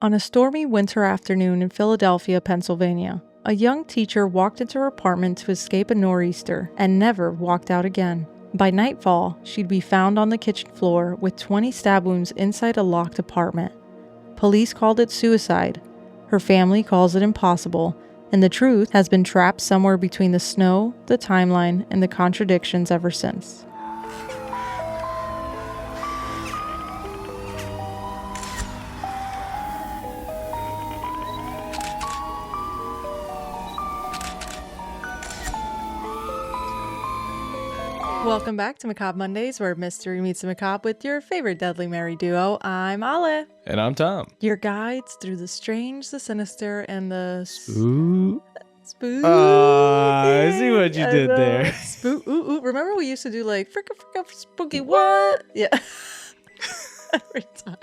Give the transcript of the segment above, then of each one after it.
On a stormy winter afternoon in Philadelphia, Pennsylvania, a young teacher walked into her apartment to escape a nor'easter and never walked out again. By nightfall, she'd be found on the kitchen floor with 20 stab wounds inside a locked apartment. Police called it suicide. Her family calls it impossible, and the truth has been trapped somewhere between the snow, the timeline, and the contradictions ever since. Welcome back to Macabre Mondays, where mystery meets the macabre with your favorite Deadly Mary duo. I'm Ale. And I'm Tom. Your guides through the strange, the sinister, and the Spook. I see what you did there. Remember we used to do like fricka spooky what? Yeah. Every time.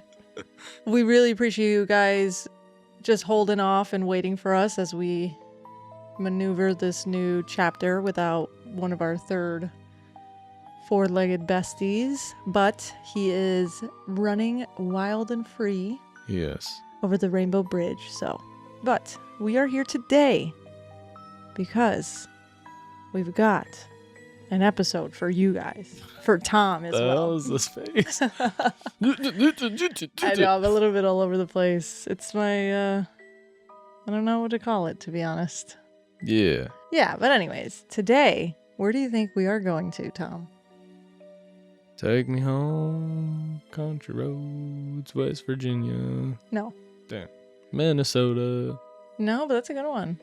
We really appreciate you guys just holding off and waiting for us as we maneuver this new chapter without one of our third four-legged besties, but he is running wild and free. Yes. Over the Rainbow Bridge. But we are here today because we've got an episode for you guys, for Tom as well. That was the space. I know, I'm a little bit all over the place. It's my, I don't know what to call it, to be honest. Yeah. Yeah, but anyways, today, where do you think we are going to, Tom? Take me home, country roads, West Virginia. No. Damn. Minnesota. No, but that's a good one.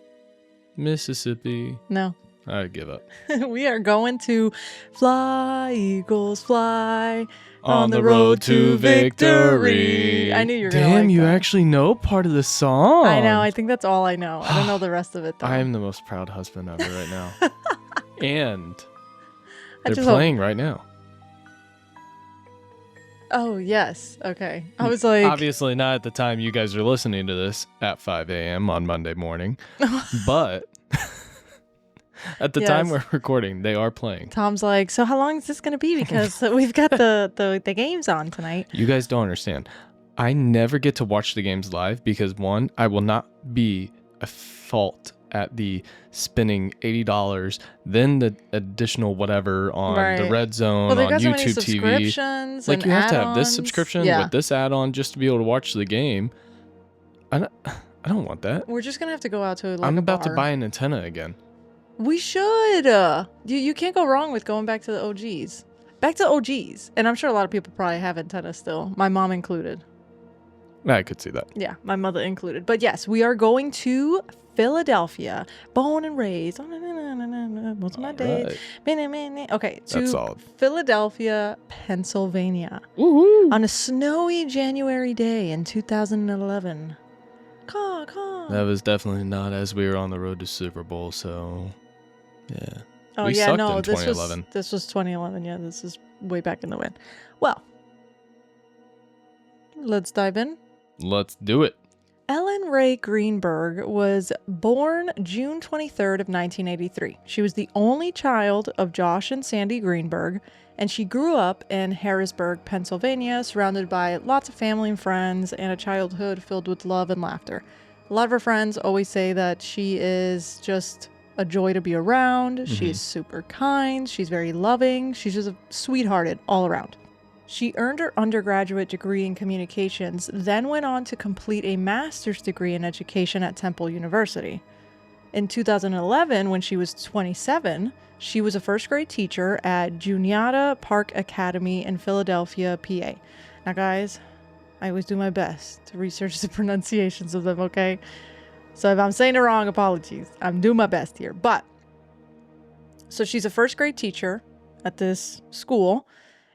Mississippi. No. I give up. We are going to fly, Eagles, fly on the road to victory. I knew you were going to Damn, like you that. actually know part of the song. I know. I think that's all I know. I don't know the rest of it, though. I am the most proud husband ever right now. And I they're just playing right now. Oh, yes. Okay. I was like... Obviously not at the time you guys are listening to this at 5 a.m. on Monday morning. But at the time we're recording, they are playing. Tom's like, so how long is this going to be? Because we've got the games on tonight. You guys don't understand. I never get to watch the games live because, one, I will not be at fault at the spending $80, then the additional whatever on the Red Zone, on YouTube TV. Like, you have to have this subscription with this add-on just to be able to watch the game. I don't want that. We're just going to have to go out to I'm about to buy an antenna again. We should. You can't go wrong with going back to the OGs. Back to OGs. And I'm sure a lot of people probably have antennas still. My mom included. I could see that. Yeah, my mother included. But yes, we are going to Philadelphia, born and raised. Most of my days. Right. Okay, to Philadelphia, Pennsylvania. Woo-hoo. On a snowy January day in 2011. That was definitely not as we were on the road to Super Bowl, so yeah. Oh, we yeah, sucked no, in 2011. This was 2011. Yeah, this is way back in the wind. Well, let's dive in. Let's do it. Ellen Rae Greenberg was born June 23rd of 1983. She was the only child of Josh and Sandy Greenberg, and she grew up in Harrisburg, Pennsylvania, surrounded by lots of family and friends and a childhood filled with love and laughter. A lot of her friends always say that she is just a joy to be around. Mm-hmm. She's super kind. She's very loving. She's just sweethearted all around. She earned her undergraduate degree in communications, then went on to complete a master's degree in education at Temple University. In 2011, when she was 27, she was a first grade teacher at Juniata Park Academy in Philadelphia, PA. Now, guys, I always do my best to research the pronunciations of them, okay? So if I'm saying it wrong, apologies. I'm doing my best here. So she's a first grade teacher at this school.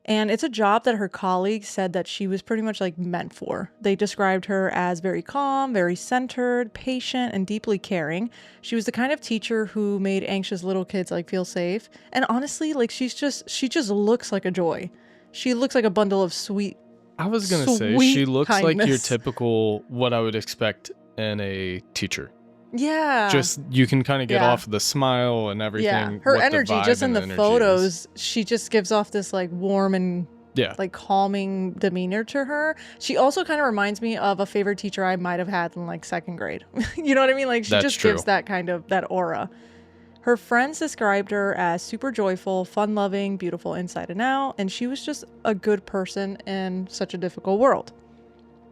And it's a job that her colleagues said that she was pretty much like meant for. They described her as very calm, very centered, patient, and deeply caring. She was the kind of teacher who made anxious little kids like feel safe. And honestly, like she just looks like a joy. She looks like a bundle of sweet. I was going to say she looks kindness. Like your typical what I would expect in a teacher. Yeah. Just, you can kind of get off the smile and everything. Yeah. Her energy, just in the photos, she just gives off this like warm and Yeah. like calming demeanor to her. She also kind of reminds me of a favorite teacher I might have had in like second grade. You know what I mean? Like she That's just true. gives that kind of that aura. Her friends described her as super joyful, fun-loving, beautiful inside and out, and she was just a good person in such a difficult world.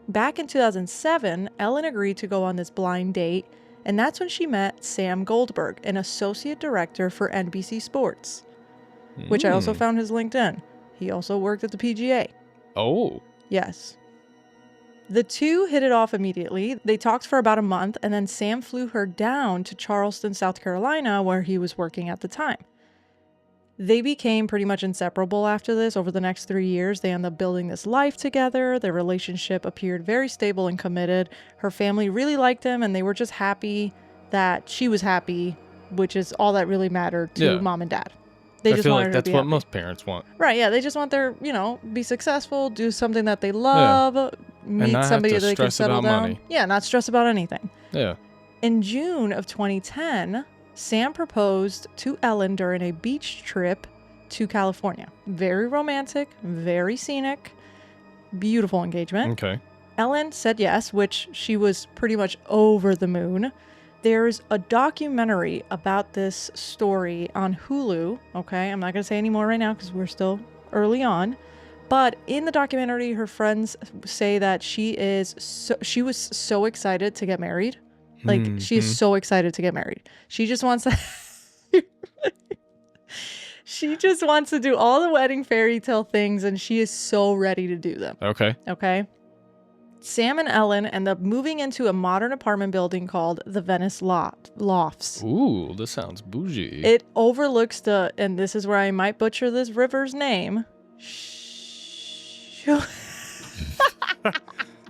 Back in 2007, Ellen agreed to go on this blind date, and that's when she met Sam Goldberg, an associate director for NBC Sports, which I also found his LinkedIn. He also worked at the PGA. Oh. Yes. The two hit it off immediately. They talked for about a month, and then Sam flew her down to Charleston, South Carolina, where he was working at the time. They became pretty much inseparable after this. Over the next 3 years, they ended up building this life together. Their relationship appeared very stable and committed. Her family really liked him, and they were just happy that she was happy, which is all that really mattered to mom and dad. They just feel wanted like her that's to be what happy. most parents want. Right, yeah. They just want their, be successful, do something that they love, meet not somebody have to that they can stress settle about down. money. Yeah, not stress about anything. Yeah. In June of 2010, Sam proposed to Ellen during a beach trip to California. Very romantic, very scenic, beautiful engagement. Okay. Ellen said yes, which she was pretty much over the moon. There's a documentary about this story on Hulu, okay? I'm not going to say any more right now because we're still early on. But in the documentary, her friends say that she was so excited to get married. Like, she is so excited to get married. She just wants to... She just wants to do all the wedding fairy tale things, and she is so ready to do them. Okay. Okay? Sam and Ellen end up moving into a modern apartment building called the Venice Lofts. Ooh, this sounds bougie. It overlooks and this is where I might butcher this river's name.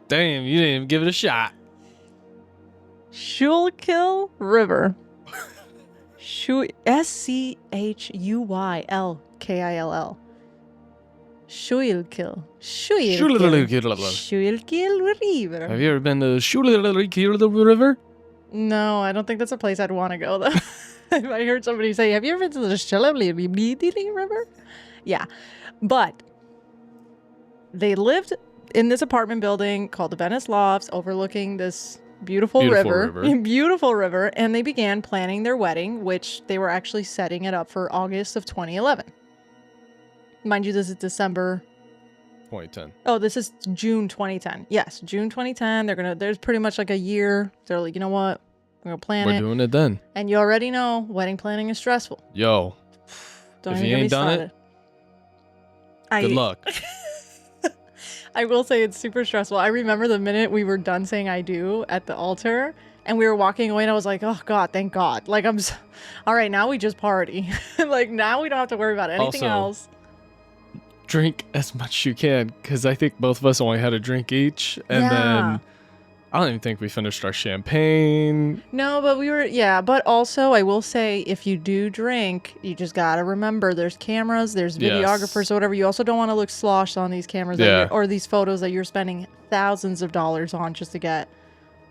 Damn, you didn't even give it a shot. Schuylkill River. Schuyllkill. Schuylkill. Schuylkill River. Have you ever been to Schuylkill River? No, I don't think that's a place I'd want to go, though. I heard somebody say, have you ever been to the Schuylkill River? Yeah. But they lived in this apartment building called the Venice Lofts, overlooking this beautiful river. Beautiful river. And they began planning their wedding, which they were actually setting it up for August of 2011. Mind you, this is December 2010. Oh, this is June 2010. Yes, June 2010. There's pretty much like a year. They're like, you know what? We're going to plan it. We're doing it then. And you already know wedding planning is stressful. Yo. Don't if even you get me ain't done started. good luck. I will say it's super stressful. I remember the minute we were done saying I do at the altar and we were walking away and I was like, oh God, thank God. Like all right, now we just party. Like now we don't have to worry about anything else. Drink as much as you can, because I think both of us only had a drink each, and then I don't even think we finished our champagne. No, but but also I will say, if you do drink, you just gotta remember there's cameras, there's videographers, so whatever. You also don't want to look sloshed on these cameras or these photos that you're spending thousands of dollars on just to get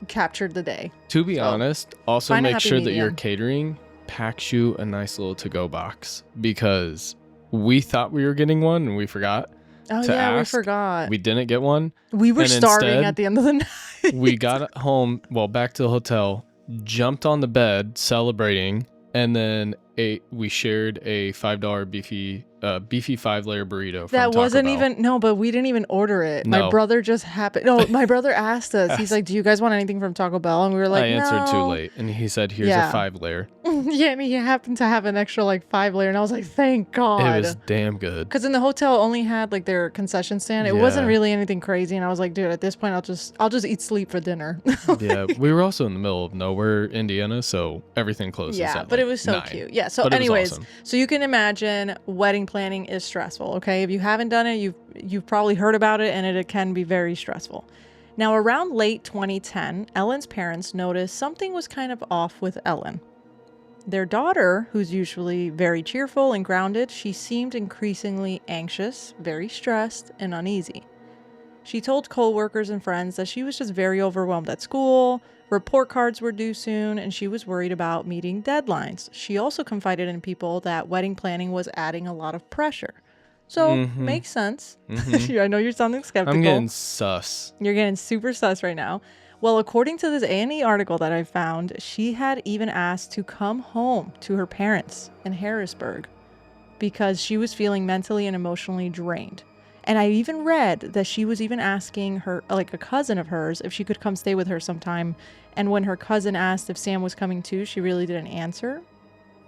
captured the day. To be honest, also make sure that your catering packs you a nice little to-go box, because we thought we were getting one and we forgot to ask. We forgot. We didn't get one. We were starving at the end of the night. We got home, back to the hotel, jumped on the bed celebrating, and then we shared a $5 beefy 5-layer burrito from That Taco wasn't Bell. even, no, but we didn't even order it. No. My brother just happened. No, my brother asked us. He's like, do you guys want anything from Taco Bell? And we were like, I answered no. too late. And he said, here's a 5-layer. Yeah, and he happened to have an extra 5-layer. And I was like, thank God. It was damn good. Because in the hotel only had their concession stand. It wasn't really anything crazy. And I was like, dude, at this point, I'll just eat sleep for dinner. Yeah, we were also in the middle of nowhere, Indiana, so everything closes at but it was so 9. cute. Yeah, so But anyways, awesome. So you can imagine wedding planning is stressful, okay? If you haven't done it, you've probably heard about it, and it can be very stressful. Now, around late 2010, Ellen's parents noticed something was kind of off with Ellen. Their daughter, who's usually very cheerful and grounded, she seemed increasingly anxious, very stressed, and uneasy. She told coworkers and friends that she was just very overwhelmed at school, report cards were due soon, and she was worried about meeting deadlines. She also confided in people that wedding planning was adding a lot of pressure. So, Mhm. makes sense. Mhm. I know you're sounding skeptical. I'm getting sus. You're getting super sus right now. Well, according to this A&E article that I found, she had even asked to come home to her parents in Harrisburg because she was feeling mentally and emotionally drained. And I even read that she was even asking her, like a cousin of hers, if she could come stay with her sometime. And when her cousin asked if Sam was coming too, she really didn't answer.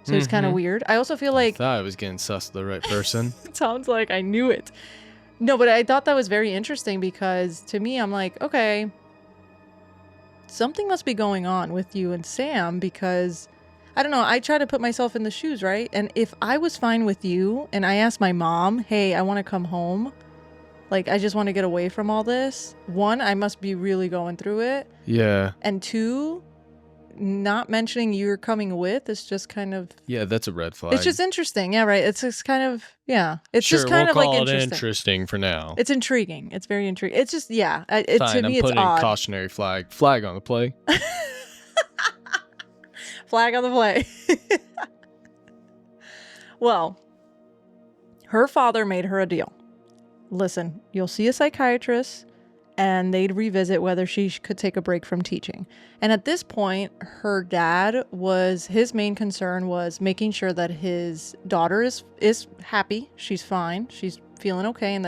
So it's kind of weird. I also feel I like thought I was getting sus to the right person. it sounds like I knew it. No, but I thought that was very interesting because to me, I'm like, okay, something must be going on with you and Sam because I don't know. I try to put myself in the shoes, right? And if I was fine with you and I asked my mom, hey, I want to come home. Like, I just want to get away from all this. One, I must be really going through it. Yeah. And two, not mentioning you're coming with is just kind of... Yeah, that's a red flag. It's just interesting. Yeah, right. It's just kind of... Yeah. It's sure, just kind we'll of like call it interesting. interesting for now. It's intriguing. It's very intriguing. It's just, yeah. Fine, To me, I'm it's putting odd. cautionary flag. Flag on the play. Flag on the play. Well, her father made her a deal. Listen, you'll see a psychiatrist and they'd revisit whether she could take a break from teaching. And at this point, her dad his main concern was making sure that his daughter is happy, she's fine, she's feeling okay, and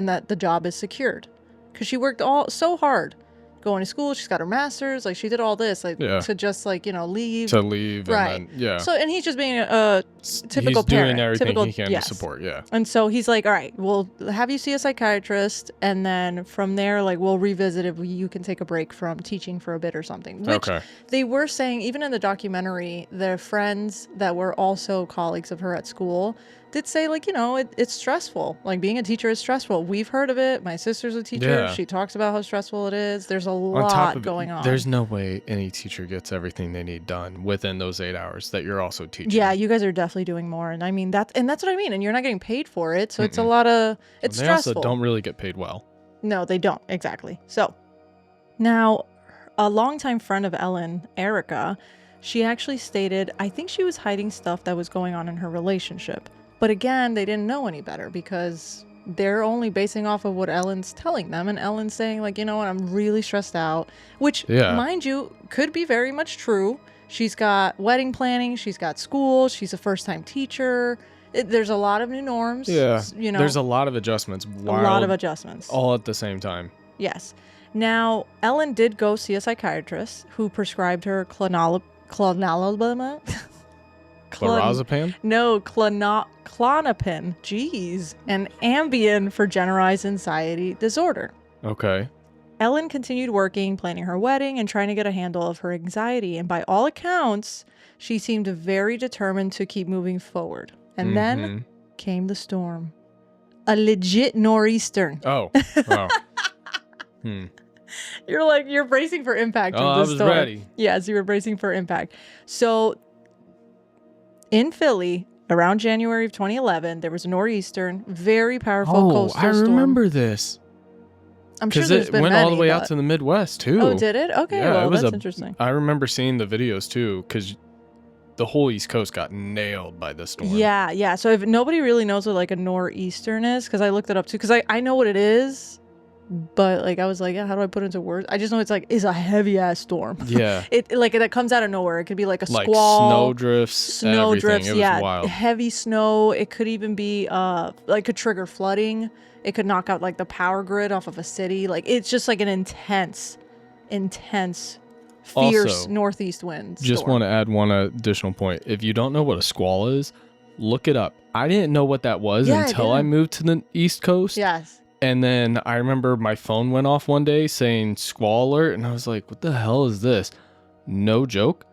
that the job is secured. Because she worked so hard going to school, she's got her master's, like she did all this, like to just like, leave. To leave, right. And then, yeah. So, and he's just being a typical he's parent. doing everything he can yes. to support, yeah. And so he's like, all right, we'll have you see a psychiatrist, and then from there, like, we'll revisit if you can take a break from teaching for a bit or something. Which they were saying, even in the documentary, their friends that were also colleagues of her at school did say, like, it's stressful. Like, being a teacher is stressful. We've heard of it. My sister's a teacher. Yeah. She talks about how stressful it is. There's a lot going on. There's no way any teacher gets everything they need done within those 8 hours that you're also teaching. Yeah, you guys are definitely doing more. And I mean, that's what I mean. And you're not getting paid for it. So it's a lot of, it's stressful. They also don't really get paid well. No, they don't. Exactly. So now a longtime friend of Ellen, Erica, she actually stated, I think she was hiding stuff that was going on in her relationship. But again, they didn't know any better because they're only basing off of what Ellen's telling them. And Ellen's saying, like, you know what, I'm really stressed out, which, mind you, could be very much true. She's got wedding planning. She's got school. She's a first-time teacher. There's a lot of new norms. Yeah. There's a lot of adjustments. All at the same time. Yes. Now, Ellen did go see a psychiatrist who prescribed her clonazepam. Clorazepam? No, Klonopin. Jeez. And Ambien for generalized anxiety disorder. Okay. Ellen continued working, planning her wedding, and trying to get a handle of her anxiety. And by all accounts, she seemed very determined to keep moving forward. And then came the storm. A legit nor'easter. Oh. Wow. You're bracing for impact with this storm. I was ready. Yes, you were bracing for impact. So in Philly, around January of 2011, there was a nor'easter, very powerful coastal storm. I remember this. I'm sure there's been went many, all the way out to the Midwest, too. Oh, did it? Okay, yeah, well, that's interesting. I remember seeing the videos, too, because the whole East Coast got nailed by this storm. Yeah. So if nobody really knows what, like, a nor'easter is, because I looked it up, too, because I know what it is, but, like, I was like, yeah, how do I put it into words? I just know it's a heavy-ass storm. Yeah. It comes out of nowhere. It could be, like, a like squall. Snow drifts, it was wild. Heavy snow. It could even be, could trigger flooding. It could knock out, like, the power grid off of a city. Like, it's just, like, an intense, fierce also, northeast wind storm. Just want to add one additional point. If you don't know what a squall is, look it up. I didn't know what that was until I moved to the East Coast. Yes. And then I remember my phone went off one day saying squall alert, and I was like, what the hell is this? No joke.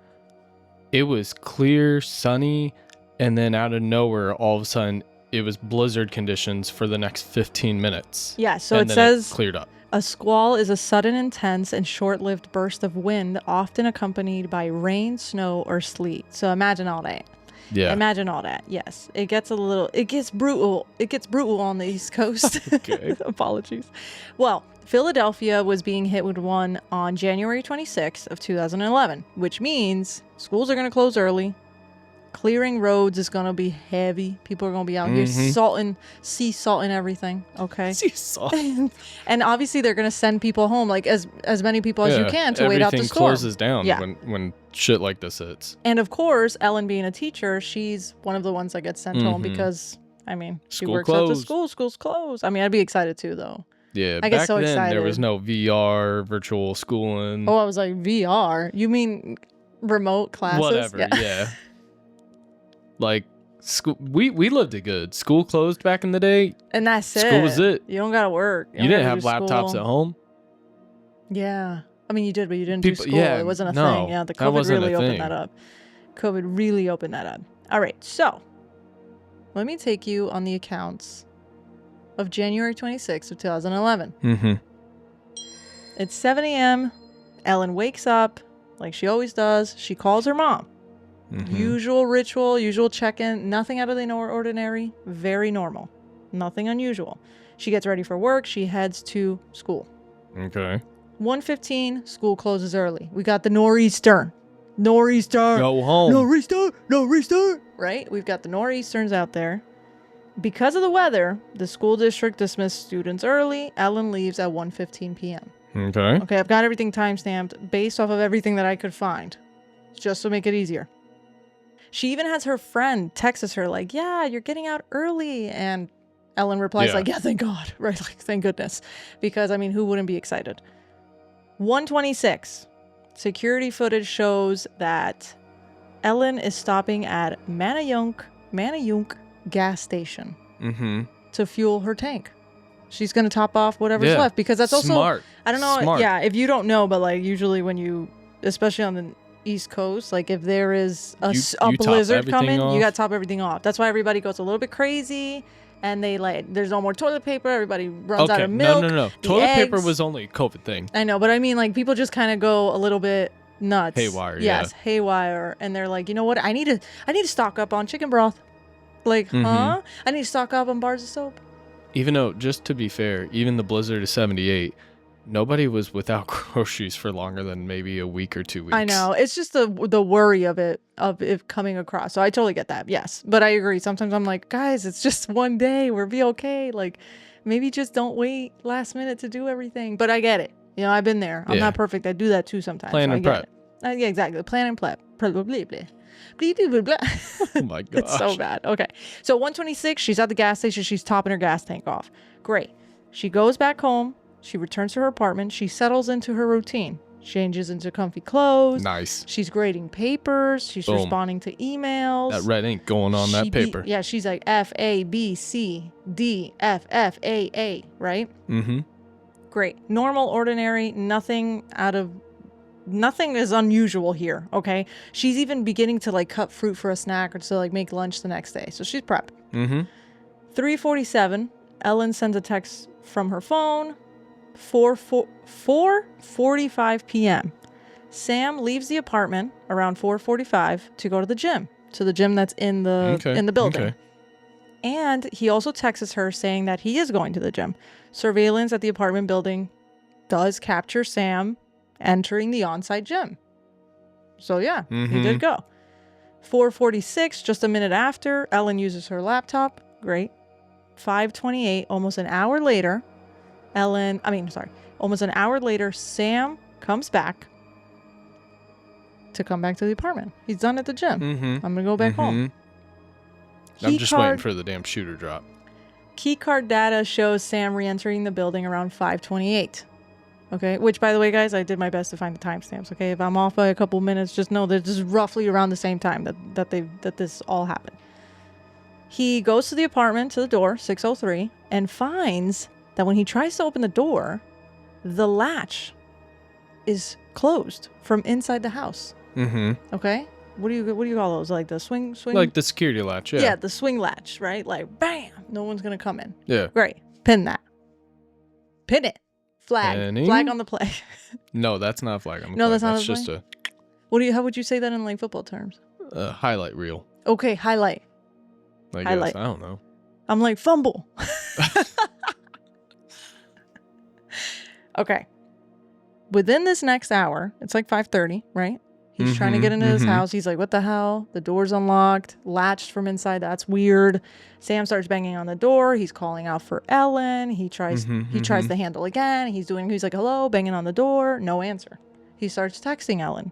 It was clear, sunny, and then out of nowhere, all of a sudden, it was blizzard conditions for the next 15 minutes. Yeah, so it says it cleared up. A squall is a sudden, intense, and short-lived burst of wind, often accompanied by rain, snow, or sleet. So imagine all that. Yeah. Imagine all that. Yes. It gets brutal. It gets brutal on the East Coast. Okay. Apologies. Well, Philadelphia was being hit with one on January 26th of 2011, which means schools are going to close early. Clearing roads is going to be heavy. People are going to be out here sea salting everything, okay? Sea salt. And obviously they're going to send people home, like as many people as you can to wait out the storm. Everything closes down when shit like this hits. And of course, Ellen being a teacher, she's one of the ones that gets sent home because, I mean, she works at the school. School's closed. I mean, I'd be excited too, though. Yeah, I get so then excited. There was no VR, virtual schooling. Oh, I was like, VR? You mean remote classes? Whatever, yeah. Like, school, we lived it good. School closed back in the day. And that's it. School was it. You don't got to work. You didn't have laptops at home? Yeah. I mean, you did, but you didn't do school. It wasn't a thing. Yeah, the COVID really opened that up. COVID really opened that up. All right, so let me take you on the accounts of January 26th of 2011. Mm-hmm. It's 7 a.m. Ellen wakes up like she always does. She calls her mom. Mm-hmm. Usual ritual, usual check-in. Nothing out of the ordinary. Very normal. Nothing unusual. She gets ready for work. She heads to school. Okay. 1:15, school closes early. We got the nor'easter. Nor'easter. Go home. Nor'easter. Nor'easter. Right? We've got the nor'easters out there. Because of the weather, the school district dismissed students early. Ellen leaves at 1:15 p.m. Okay. Okay, I've got everything timestamped based off of everything that I could find, just to make it easier. She even has her friend texts her like, yeah, you're getting out early. And Ellen replies like, yeah, thank God. Right? Like, thank goodness. Because, I mean, who wouldn't be excited? 1:26. Security footage shows that Ellen is stopping at Manayunk gas station to fuel her tank. She's going to top off whatever's left because that's also smart. I don't know. Smart. Yeah, if you don't know, but like usually when you, especially on the East Coast, like if there is a blizzard coming, you got to top everything off. That's why everybody goes a little bit crazy and they like, there's no more toilet paper. Everybody runs out of milk. No. Toilet paper was only a COVID thing. I know, but I mean like people just kind of go a little bit nuts. Haywire. Yes, haywire. And they're like, you know what? I need to stock up on chicken broth. Like, I need to stock up on bars of soap. Even though, just to be fair, even the blizzard of 78, nobody was without groceries for longer than maybe a week or 2 weeks. I know. It's just the worry of it coming across. So I totally get that. Yes. But I agree. Sometimes I'm like, guys, it's just one day. We'll be okay. Like, maybe just don't wait last minute to do everything. But I get it. You know, I've been there. I'm not perfect. I do that too sometimes. Plan and prep. Yeah, exactly. Plan and prep. Probably. Oh my God. It's so bad. Okay. So 1:26, she's at the gas station. She's topping her gas tank off. Great. She goes back home. She returns to her apartment. She settles into her routine. Changes into comfy clothes. Nice. She's grading papers. She's responding to emails. That red ink going on that paper. She's like F, A, B, C, D, F, F, A, A, right? Mm-hmm. Great. Normal, ordinary, nothing is unusual here, okay? She's even beginning to like cut fruit for a snack or to like make lunch the next day. So she's prepping. 3:47, Ellen sends a text from her phone. 4:45 p.m. Sam leaves the apartment around 4:45 to go to the gym that's in the building. Okay. And he also texts her saying that he is going to the gym. Surveillance at the apartment building does capture Sam entering the on-site gym. So yeah, he did go. 4:46, just a minute after, Ellen uses her laptop. Great. 5:28, almost an hour later, Sam comes back to come back to the apartment. He's done at the gym. I'm going to go back home. I'm just waiting for the damn shooter drop. Keycard data shows Sam re-entering the building around 5:28. Okay, which by the way, guys, I did my best to find the timestamps. Okay, if I'm off by a couple minutes, just know that this is roughly around the same time that this all happened. He goes to the apartment, to the door, 603, and finds that when he tries to open the door, the latch is closed from inside the house. Okay, what do you call those? Like the swing? Like the security latch, yeah. Yeah, the swing latch, right? Like, bam, no one's gonna come in. Yeah. Great, pin that. Pin it. Flag. Penny? Flag on the play. No, that's not a flag on the play. No, that's not a flag? just a... How would you say that in like football terms? Highlight reel. Okay, highlight. Highlight. I don't know. I'm like, fumble. Okay. Within this next hour, it's like 5:30, right? He's trying to get into his house. He's like, what the hell? The door's unlocked, latched from inside. That's weird. Sam starts banging on the door. He's calling out for Ellen. He tries the handle again. He's like, hello, banging on the door. No answer. He starts texting Ellen.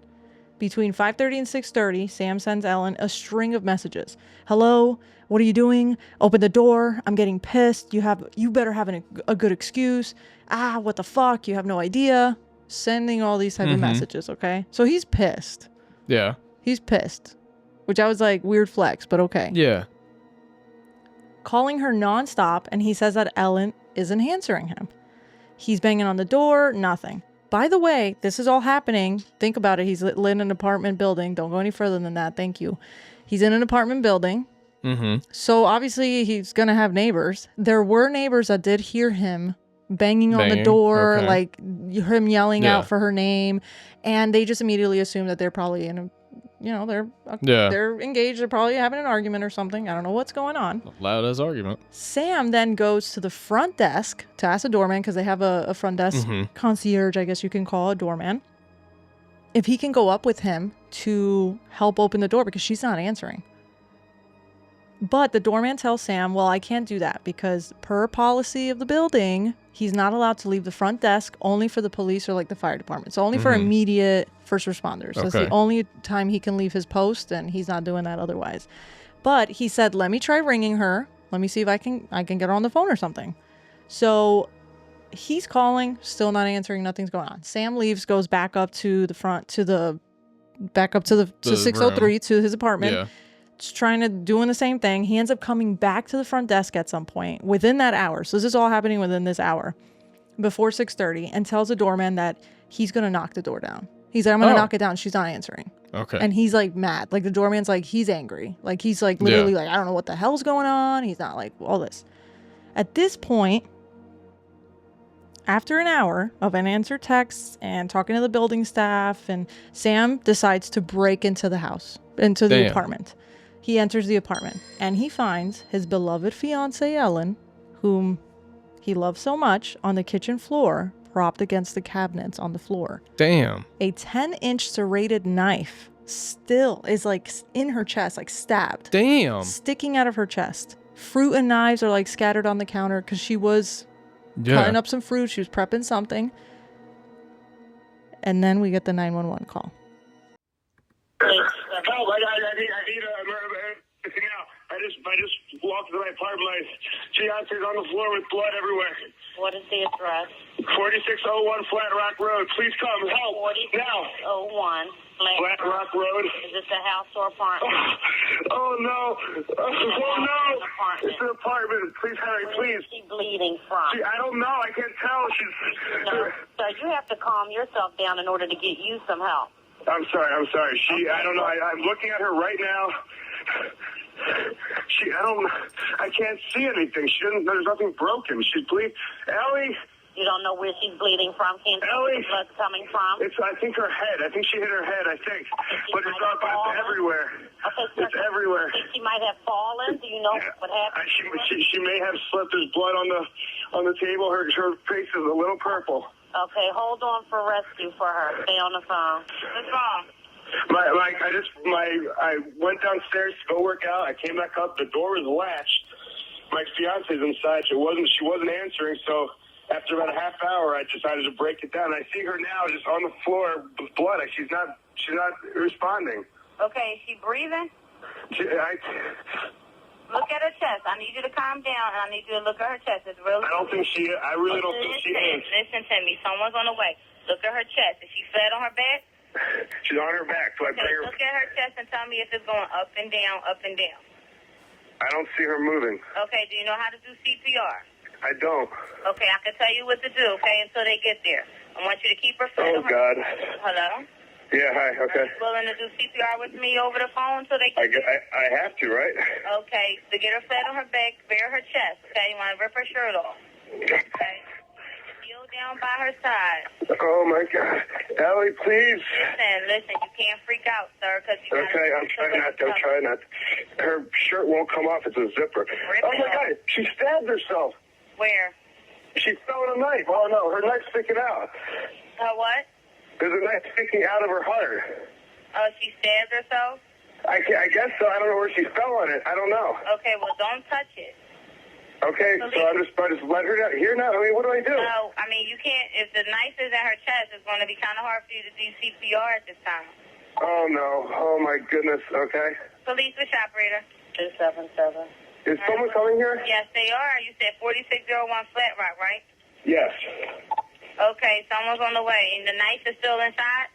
Between 5:30 and 6:30, Sam sends Ellen a string of messages. Hello, what are you doing? Open the door. I'm getting pissed. You better have a good excuse. What the fuck? You have no idea. Sending all these type of messages, okay? So he's pissed. Yeah. He's pissed. Which I was like, weird flex, but okay. Yeah. Calling her nonstop, and he says that Ellen isn't answering him. He's banging on the door, nothing. By the way, this is all happening. Think about it. He's lit in an apartment building. Don't go any further than that. Thank you. He's in an apartment building. So obviously he's going to have neighbors. There were neighbors that did hear him banging on the door, like him yelling out for her name. And they just immediately assume that they're probably in a, they're engaged. They're probably having an argument or something. I don't know what's going on. Loud as argument. Sam then goes to the front desk to ask a doorman, because they have a front desk concierge, I guess you can call a doorman, if he can go up with him to help open the door, because she's not answering. But the doorman tells Sam, well, I can't do that because per policy of the building, he's not allowed to leave the front desk only for the police or like the fire department. So only for immediate first responders. That's the only time he can leave his post, and he's not doing that otherwise. But he said, let me try ringing her. Let me see if I can get her on the phone or something. So he's calling, still not answering. Nothing's going on. Sam leaves, goes back up to the front, to 603, to his apartment. Yeah. Just doing the same thing. He ends up coming back to the front desk at some point within that hour. So this is all happening within this hour before 6:30, and tells the doorman that he's going to knock the door down. He's like, I'm going to knock it down. She's not answering. Okay. And he's like mad. Like the doorman's like, he's angry. Like he's like literally like, I don't know what the hell's going on. He's not like all this. At this point, after an hour of unanswered texts and talking to the building staff, and Sam decides to break into the house, into the apartment. He enters the apartment, and he finds his beloved fiancée, Ellen, whom he loves so much, on the kitchen floor, propped against the cabinets on the floor. Damn. A 10-inch serrated knife still is like in her chest, like stabbed. Damn. Sticking out of her chest. Fruit and knives are like scattered on the counter because she was cutting up some fruit. She was prepping something. And then we get the 911 call. Help! I need a out. I just walked to my apartment. My fiance's on the floor with blood everywhere. What is the address? 4601 Flat Rock Road. Please come. Help. 4601 Flat Rock Road. Is this a house or apartment? Oh no. Oh no. It's an apartment. Please hurry, please. Where's she bleeding from? I don't know. I can't tell. No. So you have to calm yourself down in order to get you some help. I'm sorry. I don't know. I'm looking at her right now. I can't see anything. There's nothing broken. She's bleeding. Ellie. You don't know where she's bleeding from? Can't see where the blood's coming from? I think her head. I think she hit her head, But it's everywhere. Okay, it's everywhere. Think she might have fallen? Do you know what happened? She may have slipped. There's blood on the table. Her face is a little purple. Okay, hold on for rescue for her. Stay on the phone. What's wrong? I went downstairs to go work out. I came back up. The door was latched. My fiance's inside. She wasn't answering. So after about a half hour, I decided to break it down. I see her now just on the floor with blood. She's not responding. Okay, is she breathing? Look at her chest. I need you to calm down, and I need you to look at her chest. It's really. I really don't think she is. Listen to me. Someone's on the way. Look at her chest. Is she flat on her back? She's on her back. So okay, look at her chest and tell me if it's going up and down, up and down. I don't see her moving. Okay, do you know how to do CPR? I don't. Okay, I can tell you what to do, okay, until they get there. I want you to keep her flat on her. God. Hello? Yeah, hi, okay. Are you willing to do CPR with me over the phone until they get there? I have to, right? Okay, so get her flat on her back, bare her chest, okay? You want to rip her shirt off. Okay? Kneel down by her side. Oh, my God. Ellie, please. Listen, you can't freak out, sir, because you okay, I'm trying not to. Her shirt won't come off. It's a zipper. Oh, my God, she stabbed herself. Where? She fell with a knife. Oh, no, her knife's sticking out. Her what? There's a knife sticking out of her heart. Oh, she stabbed herself? I guess so. I don't know where she fell on it. I don't know. Okay, well, don't touch it. Okay, so I just let her down here now. I mean, what do I do? No, I mean, you can't. If the knife is in her chest, it's going to be kind of hard for you to do CPR at this time. Oh, no. Oh, my goodness. Okay. Police, which operator? 277. Is someone coming here? Yes, they are. You said 4601 Flat Rock, right? Yes. Okay, someone's on the way. And the knife is still inside?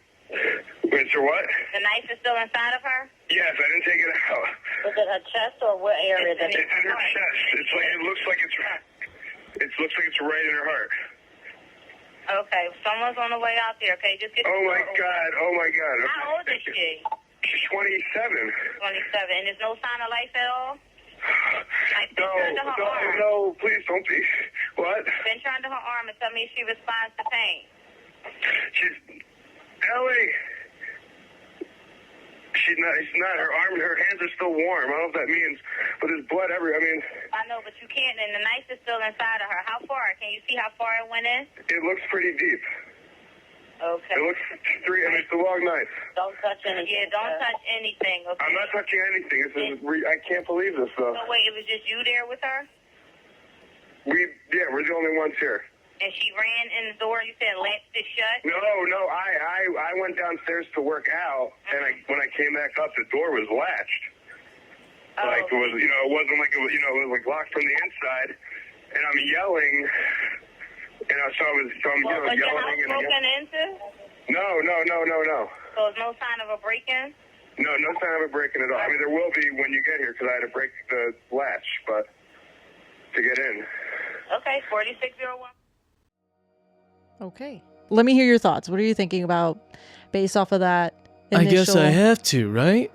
Mr. What? The knife is still inside of her? Yes, I didn't take it out. Was it her chest or what area? It's in her chest. It looks like it's right in her heart. Okay, someone's on the way out there. Okay, just get. Oh my God! How old is she? She's 27. 27. And there's no sign of life at all? No, please don't be. What? Been trying to her arm and tell me if she responds to pain. Ellie. She's not. Her arm, her hands are still warm. I don't know what that means, but there's blood everywhere. I know, but you can't, and the knife is still inside of her. How far? Can you see how far it went in? It looks pretty deep. Okay. It looks it's a long knife. Don't touch anything. Yeah, don't touch anything. Okay. I'm not touching anything. I can't believe this, though. So wait, it was just you there with her? We're the only ones here. And she ran in the door. You said latched it shut. No. I went downstairs to work out, and when I came back up, the door was latched. Oh. Like it was, it wasn't like it was, it was like locked from the inside. And I'm yelling, so I'm Was yelling. your house broken into? No. So there's no sign of a break-in? No sign of a break-in at all. I mean, there will be when you get here because I had to break the latch, but to get in. Okay, 4601. Okay. Let me hear your thoughts. What are you thinking about based off of that initial... I guess I have to, right?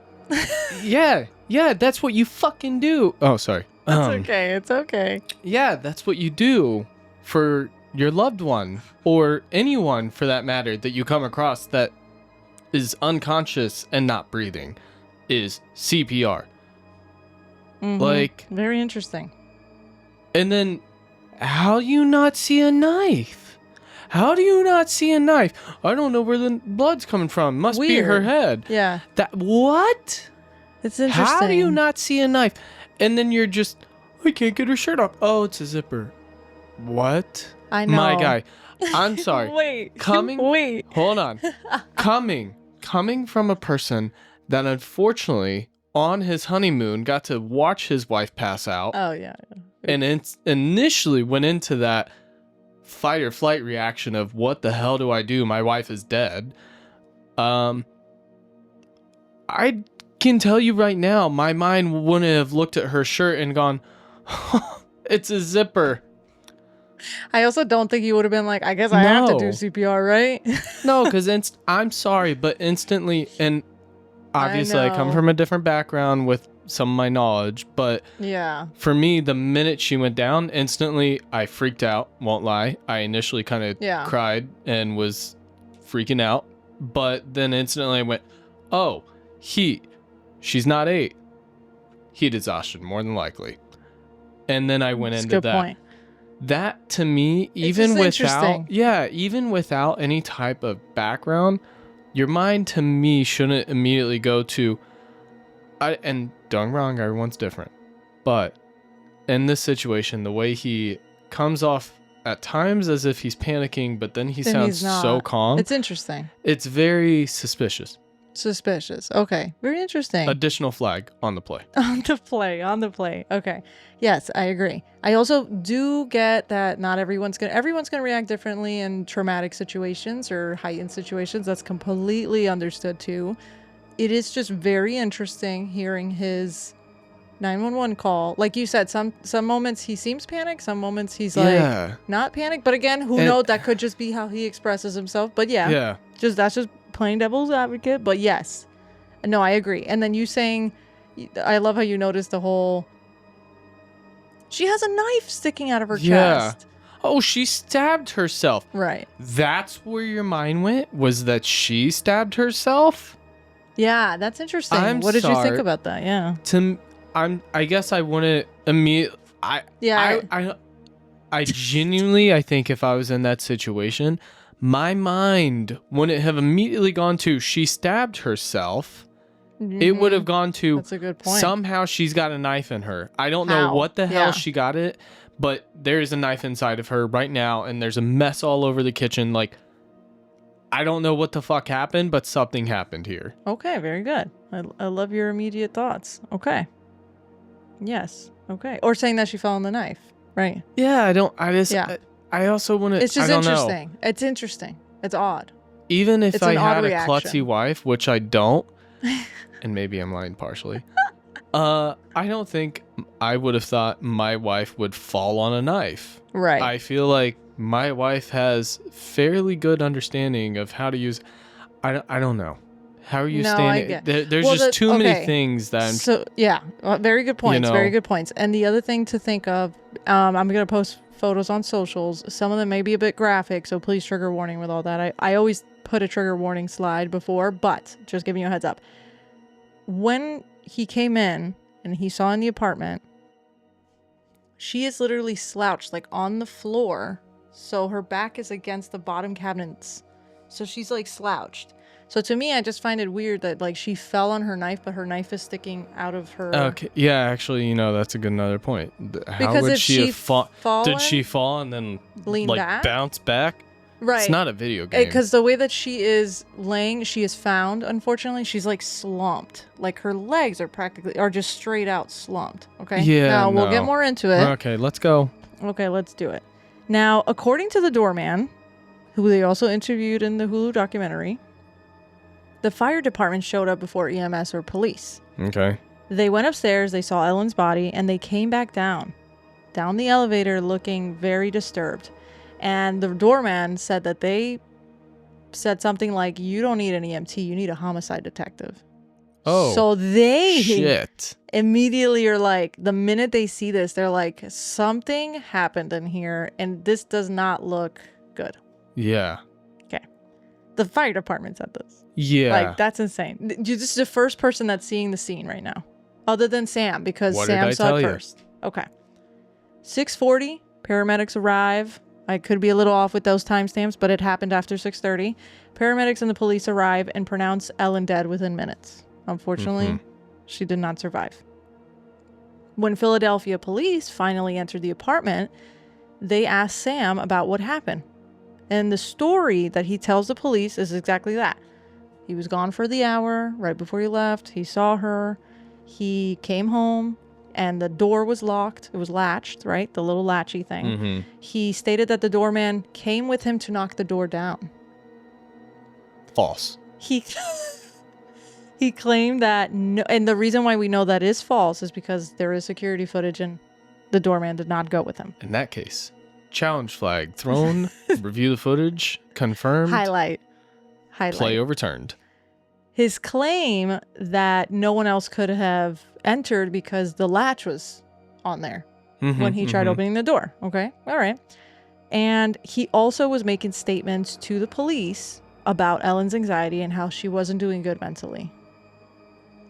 Yeah, that's what you fucking do. Oh, sorry. It's okay. Yeah, that's what you do for your loved one or anyone for that matter that you come across that is unconscious and not breathing is CPR. Mm-hmm. Like, very interesting. And then how do you not see a knife? How do you not see a knife? I don't know where the blood's coming from. Must be her head. Yeah. What? It's interesting. How do you not see a knife? And then you're just, I can't get her shirt off. Oh, it's a zipper. What? I know. My guy. I'm sorry. Wait. Hold on. Coming from a person that unfortunately on his honeymoon got to watch his wife pass out. Oh, yeah. And initially went into that fight or flight reaction of what the hell do I do? My wife is dead. I can tell you right now, my mind wouldn't have looked at her shirt and gone, it's a zipper. I also don't think you would have been like, I guess I have to do CPR, right? No, because I'm sorry, but instantly, and obviously I come from a different background with some of my knowledge, but yeah, for me, the minute she went down, instantly I freaked out, won't lie. I initially kind of cried and was freaking out, but then instantly I went, oh, heat. She's not 8. Heat exhaustion, more than likely. And then I went into good that. Point. That to me, even without any type of background, your mind to me shouldn't immediately go to, and don't get me wrong, everyone's different. But in this situation, the way he comes off at times as if he's panicking, but then he sounds so calm. It's interesting. It's very suspicious. Okay. Very interesting. Additional flag on the play. On the play. Okay. Yes, I agree. I also do get that not everyone's gonna react differently in traumatic situations or heightened situations. That's completely understood too. It is just very interesting hearing his 911 call. Like you said, some moments he seems panicked, some moments he's like not panicked. But again, who knows? That could just be how he expresses himself. But that's just plain devil's advocate. But yes, no, I agree. And then you saying, I love how you noticed the whole. She has a knife sticking out of her chest. Oh, she stabbed herself. Right. That's where your mind went. Was that she stabbed herself? Yeah, that's interesting. What did you think about that? Yeah. I guess I wouldn't immediately. I genuinely, I think if I was in that situation, my mind wouldn't have immediately gone to she stabbed herself. It would have gone to That's a good point. somehow she's got a knife in her. I don't know How? what the hell Yeah. she got it, but there's a knife inside of her right now, and there's a mess all over the kitchen. Like, I don't know what the fuck happened, but something happened here. Okay, very good. I love your immediate thoughts. Okay. Yes. Okay. Or saying that she fell on the knife. Right. Yeah, Yeah. I also want to. It's just I don't interesting. know. It's interesting. It's odd. Even if It's I an had odd a reaction. klutzy wife, which I don't, and maybe I'm lying partially. I don't think I would have thought my wife would fall on a knife. Right. I feel like my wife has fairly good understanding of how to use. I don't know. How are you No, I standing? get- There's Well, just too okay. many things that I'm. So yeah, very good points. know. Very good points. And the other thing to think of, I'm gonna post photos on socials. Some of them may be a bit graphic, so please trigger warning with all that. I always put a trigger warning slide before, but just giving you a heads up. When he came in and he saw in the apartment, she is literally slouched like on the floor, so her back is against the bottom cabinets, so she's like slouched. So to me, I just find it weird that like she fell on her knife, but her knife is sticking out of her. Okay. Yeah, actually, that's a good another point. How Because would if she she have fallen? Did fallen, she fall and then lean like back? bounce back? Right. It's not a video game. Because the way that she is laying, she is found, unfortunately, she's like slumped. Like her legs are just straight out slumped. Okay. Yeah, Now we'll no. get more into it. Okay, let's go. Okay, let's do it. Now, according to the doorman, who they also interviewed in the Hulu documentary, the fire department showed up before EMS or police. Okay. They went upstairs, they saw Ellen's body, and they came back down the elevator looking very disturbed. And the doorman said that they said something like, "You don't need an EMT, you need a homicide detective." Oh. So they Shit. immediately are like, the minute they see this, they're like, something happened in here, and this does not look good. Yeah. Okay. The fire department said this. Yeah. Like, that's insane. This is the first person that's seeing the scene right now, other than Sam, because What did Sam I saw tell it you? first. Okay. 6:40, paramedics arrive. I could be a little off with those timestamps, but it happened after 6:30. Paramedics and the police arrive and pronounce Ellen dead within minutes. Unfortunately, she did not survive. When Philadelphia police finally entered the apartment, they asked Sam about what happened. And the story that he tells the police is exactly that. He was gone for the hour. Right before he left, he saw her. He came home and the door was locked. It was latched, right? The little latchy thing. Mm-hmm. He stated that the doorman came with him to knock the door down. False. He claimed that no, and the reason why we know that is false is because there is security footage and the doorman did not go with him. In that case, challenge flag thrown, review the footage, confirmed, Highlight. play overturned. His claim that no one else could have entered because the latch was on there when he tried opening the door. Okay. All right. And he also was making statements to the police about Ellen's anxiety and how she wasn't doing good mentally.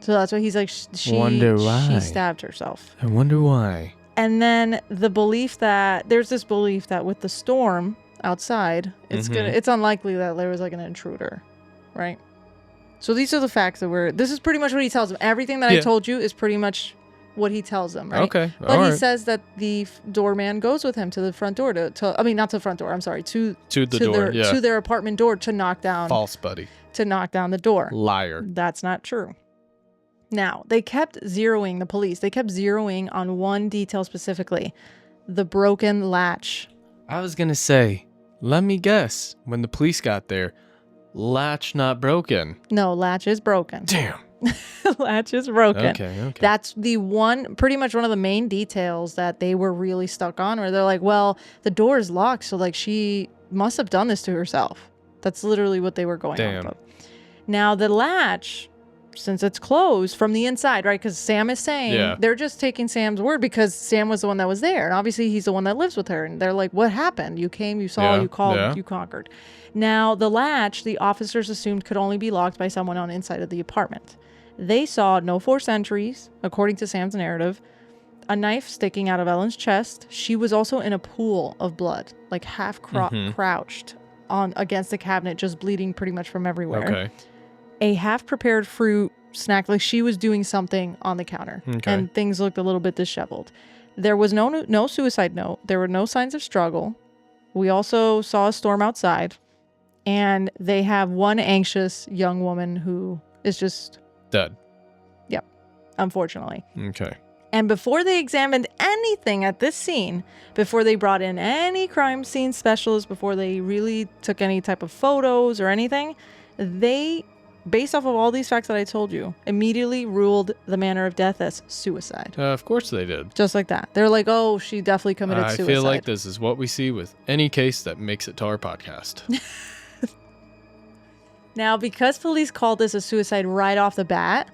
So that's why he's like, Wonder why. she stabbed herself. I wonder why. And then the belief that there's this belief that with the storm outside, it's unlikely that there was like an intruder, right? So these are the facts that this is pretty much what he tells them. Everything that I told you is pretty much what he tells them, right? Okay. But he says that the doorman goes with him to the front door not to the front door. I'm sorry, to the door, to their apartment door to knock down false, buddy. To knock down the door. Liar. That's not true. Now, the police kept zeroing on one detail specifically, the broken latch. I was going to say, let me guess, when the police got there, latch not broken. No, latch is broken. Damn. Latch is broken. Okay. That's pretty much one of the main details that they were really stuck on, where they're like, well, the door is locked, so like she must have done this to herself. That's literally what they were going off of. Now, the latch, since it's closed from the inside, right? Because Sam is saying they're just taking Sam's word because Sam was the one that was there. And obviously he's the one that lives with her. And they're like, what happened? You came, you saw, you called, you conquered. Now, the latch, the officers assumed could only be locked by someone on the inside of the apartment. They saw no forced entries, according to Sam's narrative, a knife sticking out of Ellen's chest. She was also in a pool of blood, like half crouched on against the cabinet, just bleeding pretty much from everywhere. Okay. A half-prepared fruit snack, like she was doing something on the counter, and things looked a little bit disheveled. There was no suicide note. There were no signs of struggle. We also saw a storm outside, and they have one anxious young woman who is just dead. Yep, unfortunately. Okay. And before they examined anything at this scene, before they brought in any crime scene specialists, before they really took any type of photos or anything, they, based off of all these facts that I told you, immediately ruled the manner of death as suicide. Of course they did. Just like that. They're like, oh, she definitely committed suicide. I feel like this is what we see with any case that makes it to our podcast. Now, because police called this a suicide right off the bat,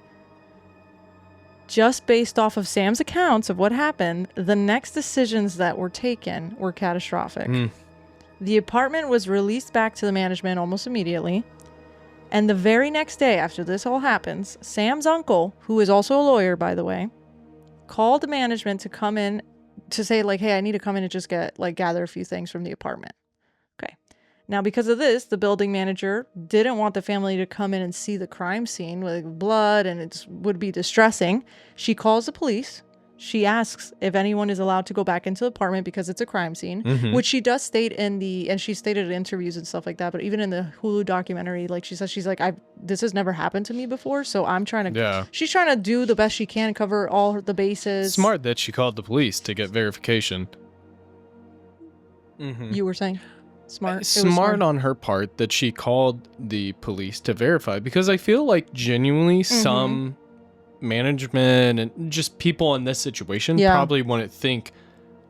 just based off of Sam's accounts of what happened, the next decisions that were taken were catastrophic. The apartment was released back to the management almost immediately. And the very next day after this all happens, Sam's uncle, who is also a lawyer, by the way, called the management to come in to say, like, hey, I need to come in and just gather a few things from the apartment. Okay. Now, because of this, the building manager didn't want the family to come in and see the crime scene with blood, and it would be distressing. She calls the police. She asks if anyone is allowed to go back into the apartment because it's a crime scene, which she does state and she stated in interviews and stuff like that. But even in the Hulu documentary, like she says, she's like, this has never happened to me before. So I'm trying to, she's trying to do the best she can, cover all the bases. Smart that she called the police to get verification. You were saying? Smart on her part that she called the police to verify, because I feel like genuinely some management and just people in this situation probably wouldn't think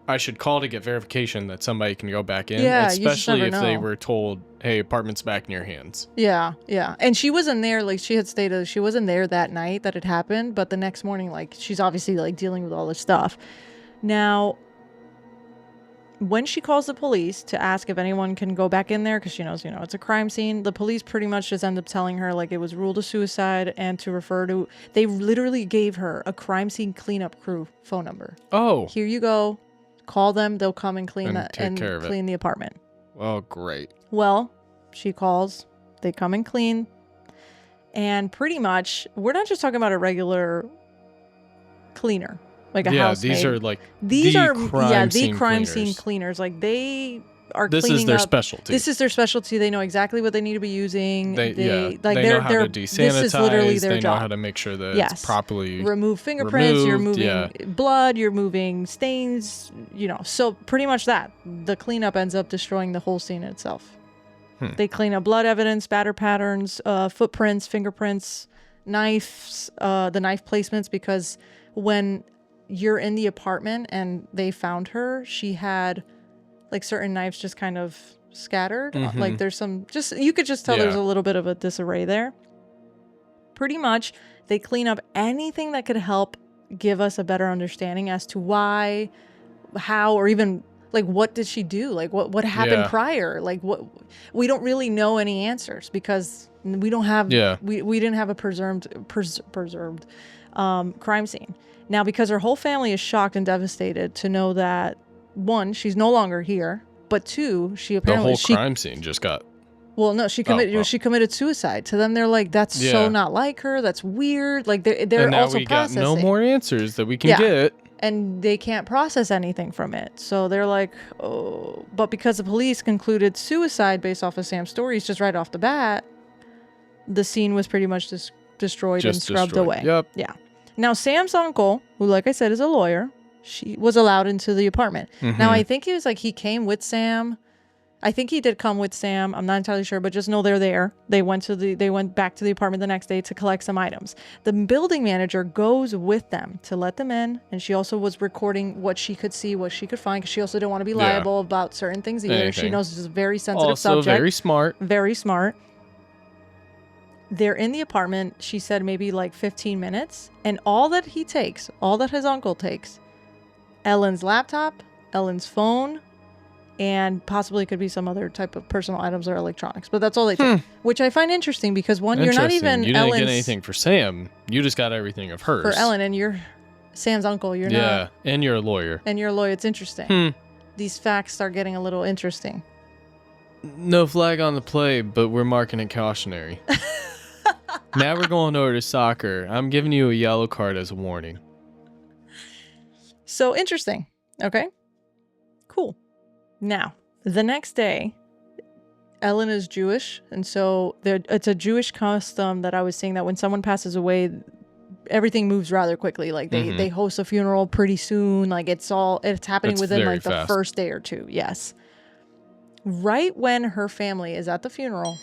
I should call to get verification that somebody can go back in, especially if they were told, hey, apartment's back in your hands. Yeah. And she wasn't there, like she had stated, she wasn't there that night that it happened, but the next morning, like she's obviously like dealing with all this stuff. Now, when she calls the police to ask if anyone can go back in there, because she knows, it's a crime scene, the police pretty much just end up telling her, like, it was ruled a suicide and to refer to, they literally gave her a crime scene cleanup crew phone number. Oh. Here you go. Call them. They'll come and clean clean the apartment. Oh, great. Well, she calls. They come and clean. And pretty much, we're not just talking about a regular cleaner. Like a housemaid. These are like the crime scene cleaners. Like they are this cleaning is their up. specialty. This is their specialty. They know exactly what they need to be using. They know how to desanitize. This is literally their job. Know how to make sure that it's properly remove fingerprints. You're moving blood. You're moving stains. So pretty much that. The cleanup ends up destroying the whole scene itself. They clean up blood evidence, batter patterns, footprints, fingerprints, knives, the knife placements, because when you're in the apartment and they found her, she had like certain knives just kind of scattered. Like there's some, you could just tell there's a little bit of a disarray there. Pretty much they clean up anything that could help give us a better understanding as to why, how, or even like what did she do? Like what happened prior? Like we don't really know any answers because we don't have, we didn't have a preserved crime scene. Now, because her whole family is shocked and devastated to know that, one, she's no longer here, but two, she apparently... The whole crime scene just got... Well, no, she committed suicide. To them, they're like, that's so not like her. That's weird. Like, they're and also we processing. Got no more answers that we can get. And they can't process anything from it. So they're like, oh... But because the police concluded suicide based off of Sam's stories just right off the bat, the scene was pretty much destroyed and scrubbed away. Yep. Yeah. Now, Sam's uncle, who, like I said, is a lawyer, she was allowed into the apartment. Now, I think he came with Sam. I think he did come with Sam. I'm not entirely sure, but just know they're there. They went back to the apartment the next day to collect some items. The building manager goes with them to let them in, and she also was recording what she could see, what she could find, because she also didn't want to be liable about certain things either. Anything. She knows this is a very sensitive subject. Also very smart. Very smart. They're in the apartment, she said maybe like 15 minutes. And all that his uncle takes, Ellen's laptop, Ellen's phone, and possibly could be some other type of personal items or electronics. But that's all they take. Which I find interesting because one, you're not even You didn't get anything for Sam. You just got everything of hers. For Ellen, and you're Sam's uncle. You're not. Yeah, and you're a lawyer. And you're a lawyer. It's interesting. These facts start getting a little interesting. No flag on the play, but we're marking it cautionary. Now we're going over to soccer. I'm giving you a yellow card as a warning. So interesting. Okay. Cool. Now, the next day, Ellen is Jewish. And so it's a Jewish custom that I was seeing that when someone passes away, everything moves rather quickly. Like they host a funeral pretty soon. Like it's happening within like the first day or two. Yes. Right when her family is at the funeral,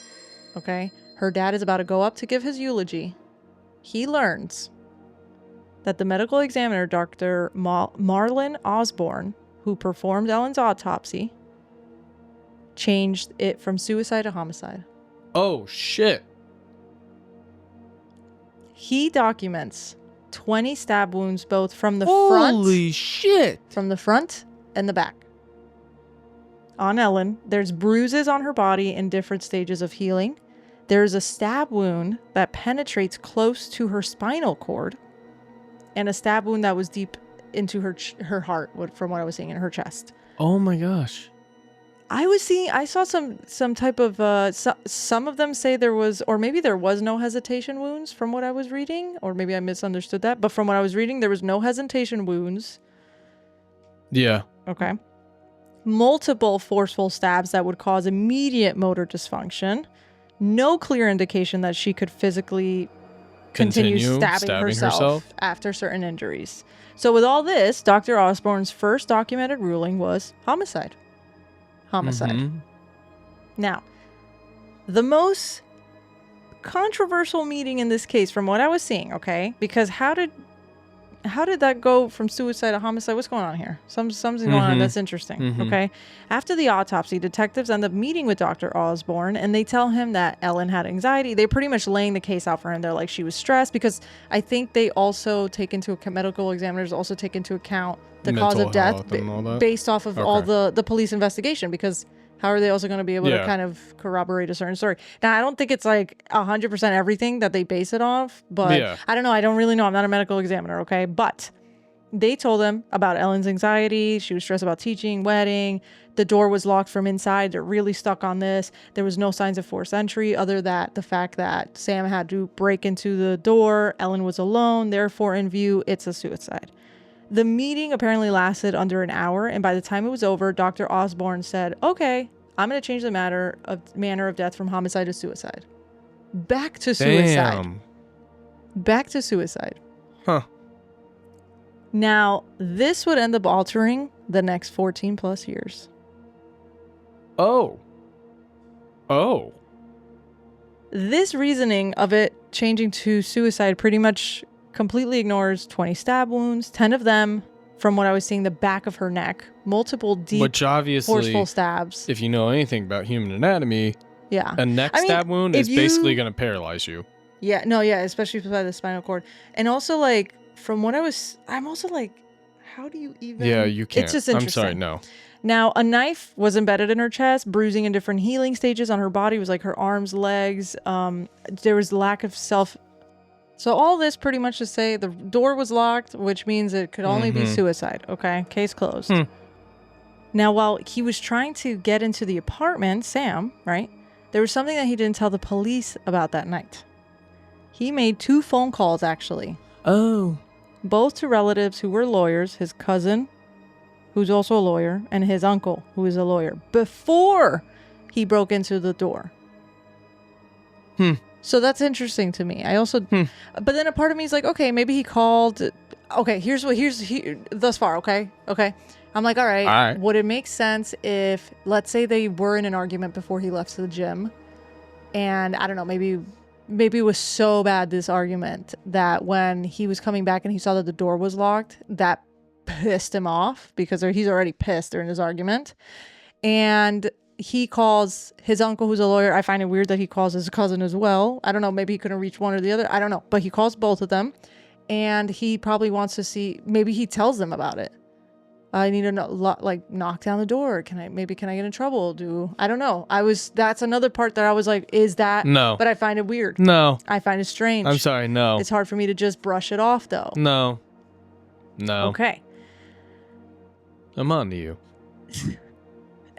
okay, her dad is about to go up to give his eulogy. He learns that the medical examiner, Dr. Marlon Osborne, who performed Ellen's autopsy, changed it from suicide to homicide. Oh, shit. He documents 20 stab wounds, both from the Holy shit. From the front and the back. On Ellen, there's bruises on her body in different stages of healing. There's a stab wound that penetrates close to her spinal cord, and a stab wound that was deep into her heart, from what I was seeing in her chest. Oh my gosh. I saw some type of, some of them say there was, or maybe there was no hesitation wounds from what I was reading, or maybe I misunderstood that, but from what I was reading, there was no hesitation wounds. Yeah. Okay. Multiple forceful stabs that would cause immediate motor dysfunction. No clear indication that she could physically continue stabbing herself after certain injuries. So with all this, Dr. Osborne's first documented ruling was homicide. Mm-hmm. Now, the most controversial meeting in this case, from what I was seeing, okay, because how did that go from suicide to homicide? What's going on here? Something's going on that's interesting. Okay. After the autopsy, detectives end up meeting with Dr. Osborne, and they tell him that Ellen had anxiety. They're pretty much laying the case out for him. They're like, she was stressed, because I think they also take into account, medical examiners also take into account the cause of death based off of all the police investigation, because how are they also going to be able to kind of corroborate a certain story? Now, I don't think it's like 100% everything that they base it off, but I don't know. I don't really know. I'm not a medical examiner, okay? But they told him about Ellen's anxiety. She was stressed about teaching, wedding. The door was locked from inside. They're really stuck on this. There was no signs of forced entry other than the fact that Sam had to break into the door. Ellen was alone. Therefore, in view, it's a suicide. The meeting apparently lasted under an hour, and by the time it was over, Dr. Osborne said, okay, I'm going to change the manner of death from homicide to suicide. Back to suicide. Damn. Back to suicide. Huh. Now, this would end up altering the next 14 plus years. Oh. This reasoning of it changing to suicide pretty much completely ignores 20 stab wounds, 10 of them, from what I was seeing, the back of her neck, multiple deep, which obviously, forceful stabs. If you know anything about human anatomy, a neck stab wound is basically going to paralyze you. Yeah, no, yeah, especially by the spinal cord. And also, like, from what I'm also like, how do you even... Yeah, you can't. It's just interesting. I'm sorry, no. Now, a knife was embedded in her chest, bruising in different healing stages on her body. It was like her arms, legs. There was lack of self... So all this pretty much to say the door was locked, which means it could only be suicide. Okay, case closed. Now, while he was trying to get into the apartment, Sam, right, there was something that he didn't tell the police about that night. He made 2 phone calls, actually. Oh. Both to relatives who were lawyers, his cousin, who's also a lawyer, and his uncle, who is a lawyer, before he broke into the door. So that's interesting to me. I also, but then a part of me is like, okay, maybe he called. Okay, here's thus far. Okay. I'm like, all right. Would it make sense if, let's say they were in an argument before he left to the gym, and I don't know, maybe it was so bad, this argument, that when he was coming back and he saw that the door was locked, that pissed him off, because he's already pissed during his argument, and he calls his uncle, who's a lawyer. I find it weird that he calls his cousin as well. I don't know. Maybe he couldn't reach one or the other. I don't know. But he calls both of them. And he probably wants to see, maybe he tells them about it. I need to knock down the door. Can I get in trouble? I don't know. That's another part that I was like, is that? No. But I find it weird. No. I find it strange. I'm sorry. No. It's hard for me to just brush it off, though. No. Okay. I'm on to you.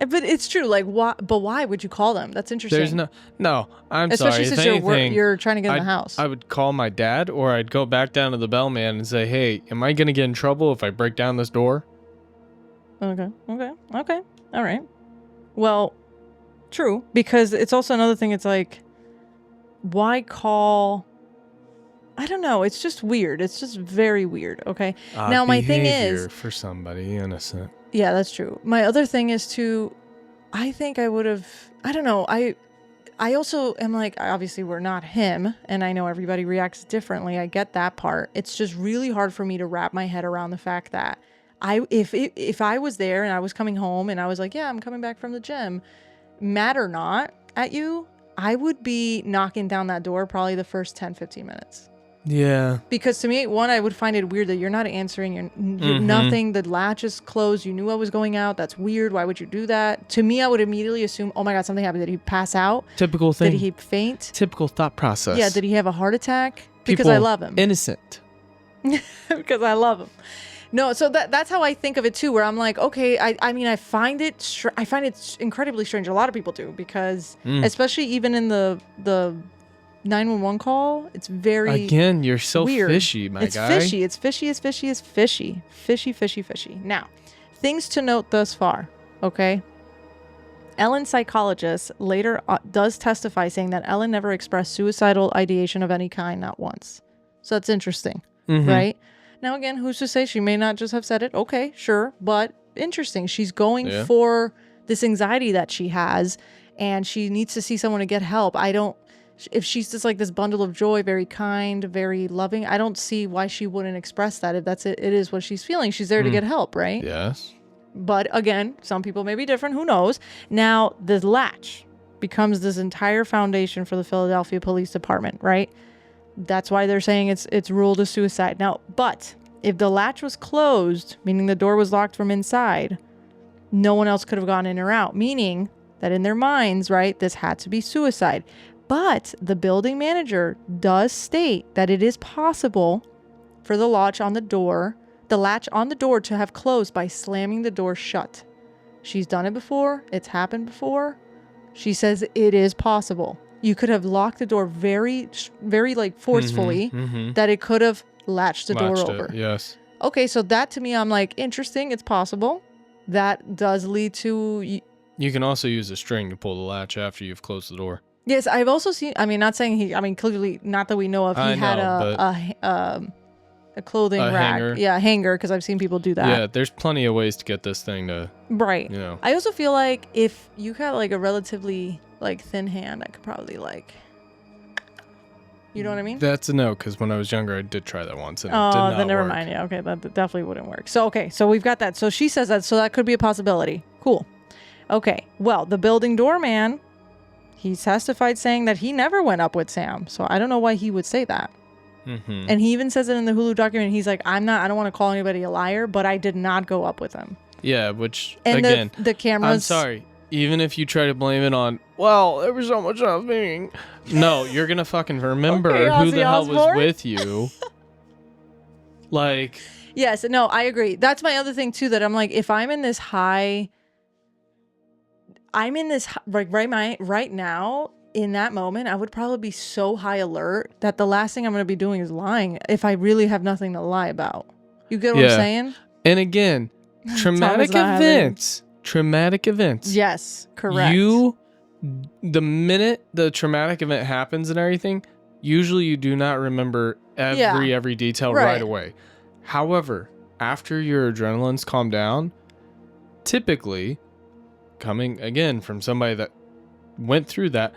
But it's true. Like, why? But why would you call them? That's interesting. There's no. I'm Especially sorry. since you're trying to get in the house. I would call my dad, or I'd go back down to the bellman and say, "Hey, am I gonna get in trouble if I break down this door?" Okay. All right. Well, true, because it's also another thing. It's like, why call? I don't know. It's just weird. It's just very weird. Okay. Now, my thing is, for somebody innocent. Yeah, that's true. My other thing is I think I would have, I don't know. I also am like, obviously we're not him, and I know everybody reacts differently. I get that part. It's just really hard for me to wrap my head around the fact that if I was there and I was coming home and I was like, yeah, I'm coming back from the gym, mad or not at you, I would be knocking down that door probably the first 10, 15 minutes. Yeah. Because to me, one, I would find it weird that you're not answering. You're nothing. The latch is closed. You knew I was going out. That's weird. Why would you do that? To me, I would immediately assume, oh my God, something happened. Did he pass out? Typical thing. Did he faint? Typical thought process. Yeah. Did he have a heart attack? Because I love him. Innocent. Because I love him. No, so that's how I think of it too. Where I'm like, okay, I mean, I find it incredibly strange. A lot of people do, because especially even in the 911 call, it's very again, you're so weird. Fishy, my it's guy. Fishy. It's fishy as fishy as fishy. Fishy. Now, things to note thus far, okay? Ellen's psychologist later does testify saying that Ellen never expressed suicidal ideation of any kind, not once. So that's interesting, right? Now, again, who's to say she may not just have said it? Okay, sure, but interesting. She's going for this anxiety that she has, and she needs to see someone to get help. If she's just like this bundle of joy, very kind, very loving, I don't see why she wouldn't express that. If that's it is what she's feeling. She's there to get help, right? Yes. But again, some people may be different. Who knows? Now, the latch becomes this entire foundation for the Philadelphia Police Department, right? That's why they're saying it's ruled a suicide. Now, but if the latch was closed, meaning the door was locked from inside, no one else could have gone in or out, meaning that in their minds, right, this had to be suicide. But the building manager does state that it is possible for the latch on the door to have closed by slamming the door shut. She's done it before. It's happened before. She says it is possible. You could have locked the door very, very like forcefully that it could have latched the door over. Yes. Okay, so that to me, I'm like, interesting. It's possible. That does lead to... You can also use a string to pull the latch after you've closed the door. Yes, I've also seen, I mean, not saying clearly, not that we know of, he had a clothing rack. Hanger. Yeah, a hanger, because I've seen people do that. Yeah, there's plenty of ways to get this thing to... Right. You know. I also feel like if you had like a relatively like thin hand, I could probably like... You know what I mean? That's a no, because when I was younger, I did try that once, and it did not then never work. mind. Yeah, okay, that definitely wouldn't work. So, okay, so we've got that. So she says that, so that could be a possibility. Cool. Okay, well, the building doorman... He testified saying that he never went up with Sam. So I don't know why he would say that. And he even says it in the Hulu documentary. He's like, I don't want to call anybody a liar, but I did not go up with him. Yeah, which, and again, the cameras... I'm sorry. Even if you try to blame it on, well, there was so much happening. No, you're going to fucking remember who the hell was with you. Like... Yes, no, I agree. That's my other thing, too, that I'm like, if I'm in this high... like right now in that moment, I would probably be so high alert that the last thing I'm going to be doing is lying if I really have nothing to lie about. You get what I'm saying? And again, traumatic events. Yes, correct. The minute the traumatic event happens and everything, usually you do not remember every detail right away. However, after your adrenaline's calmed down, typically, coming again from somebody that went through that,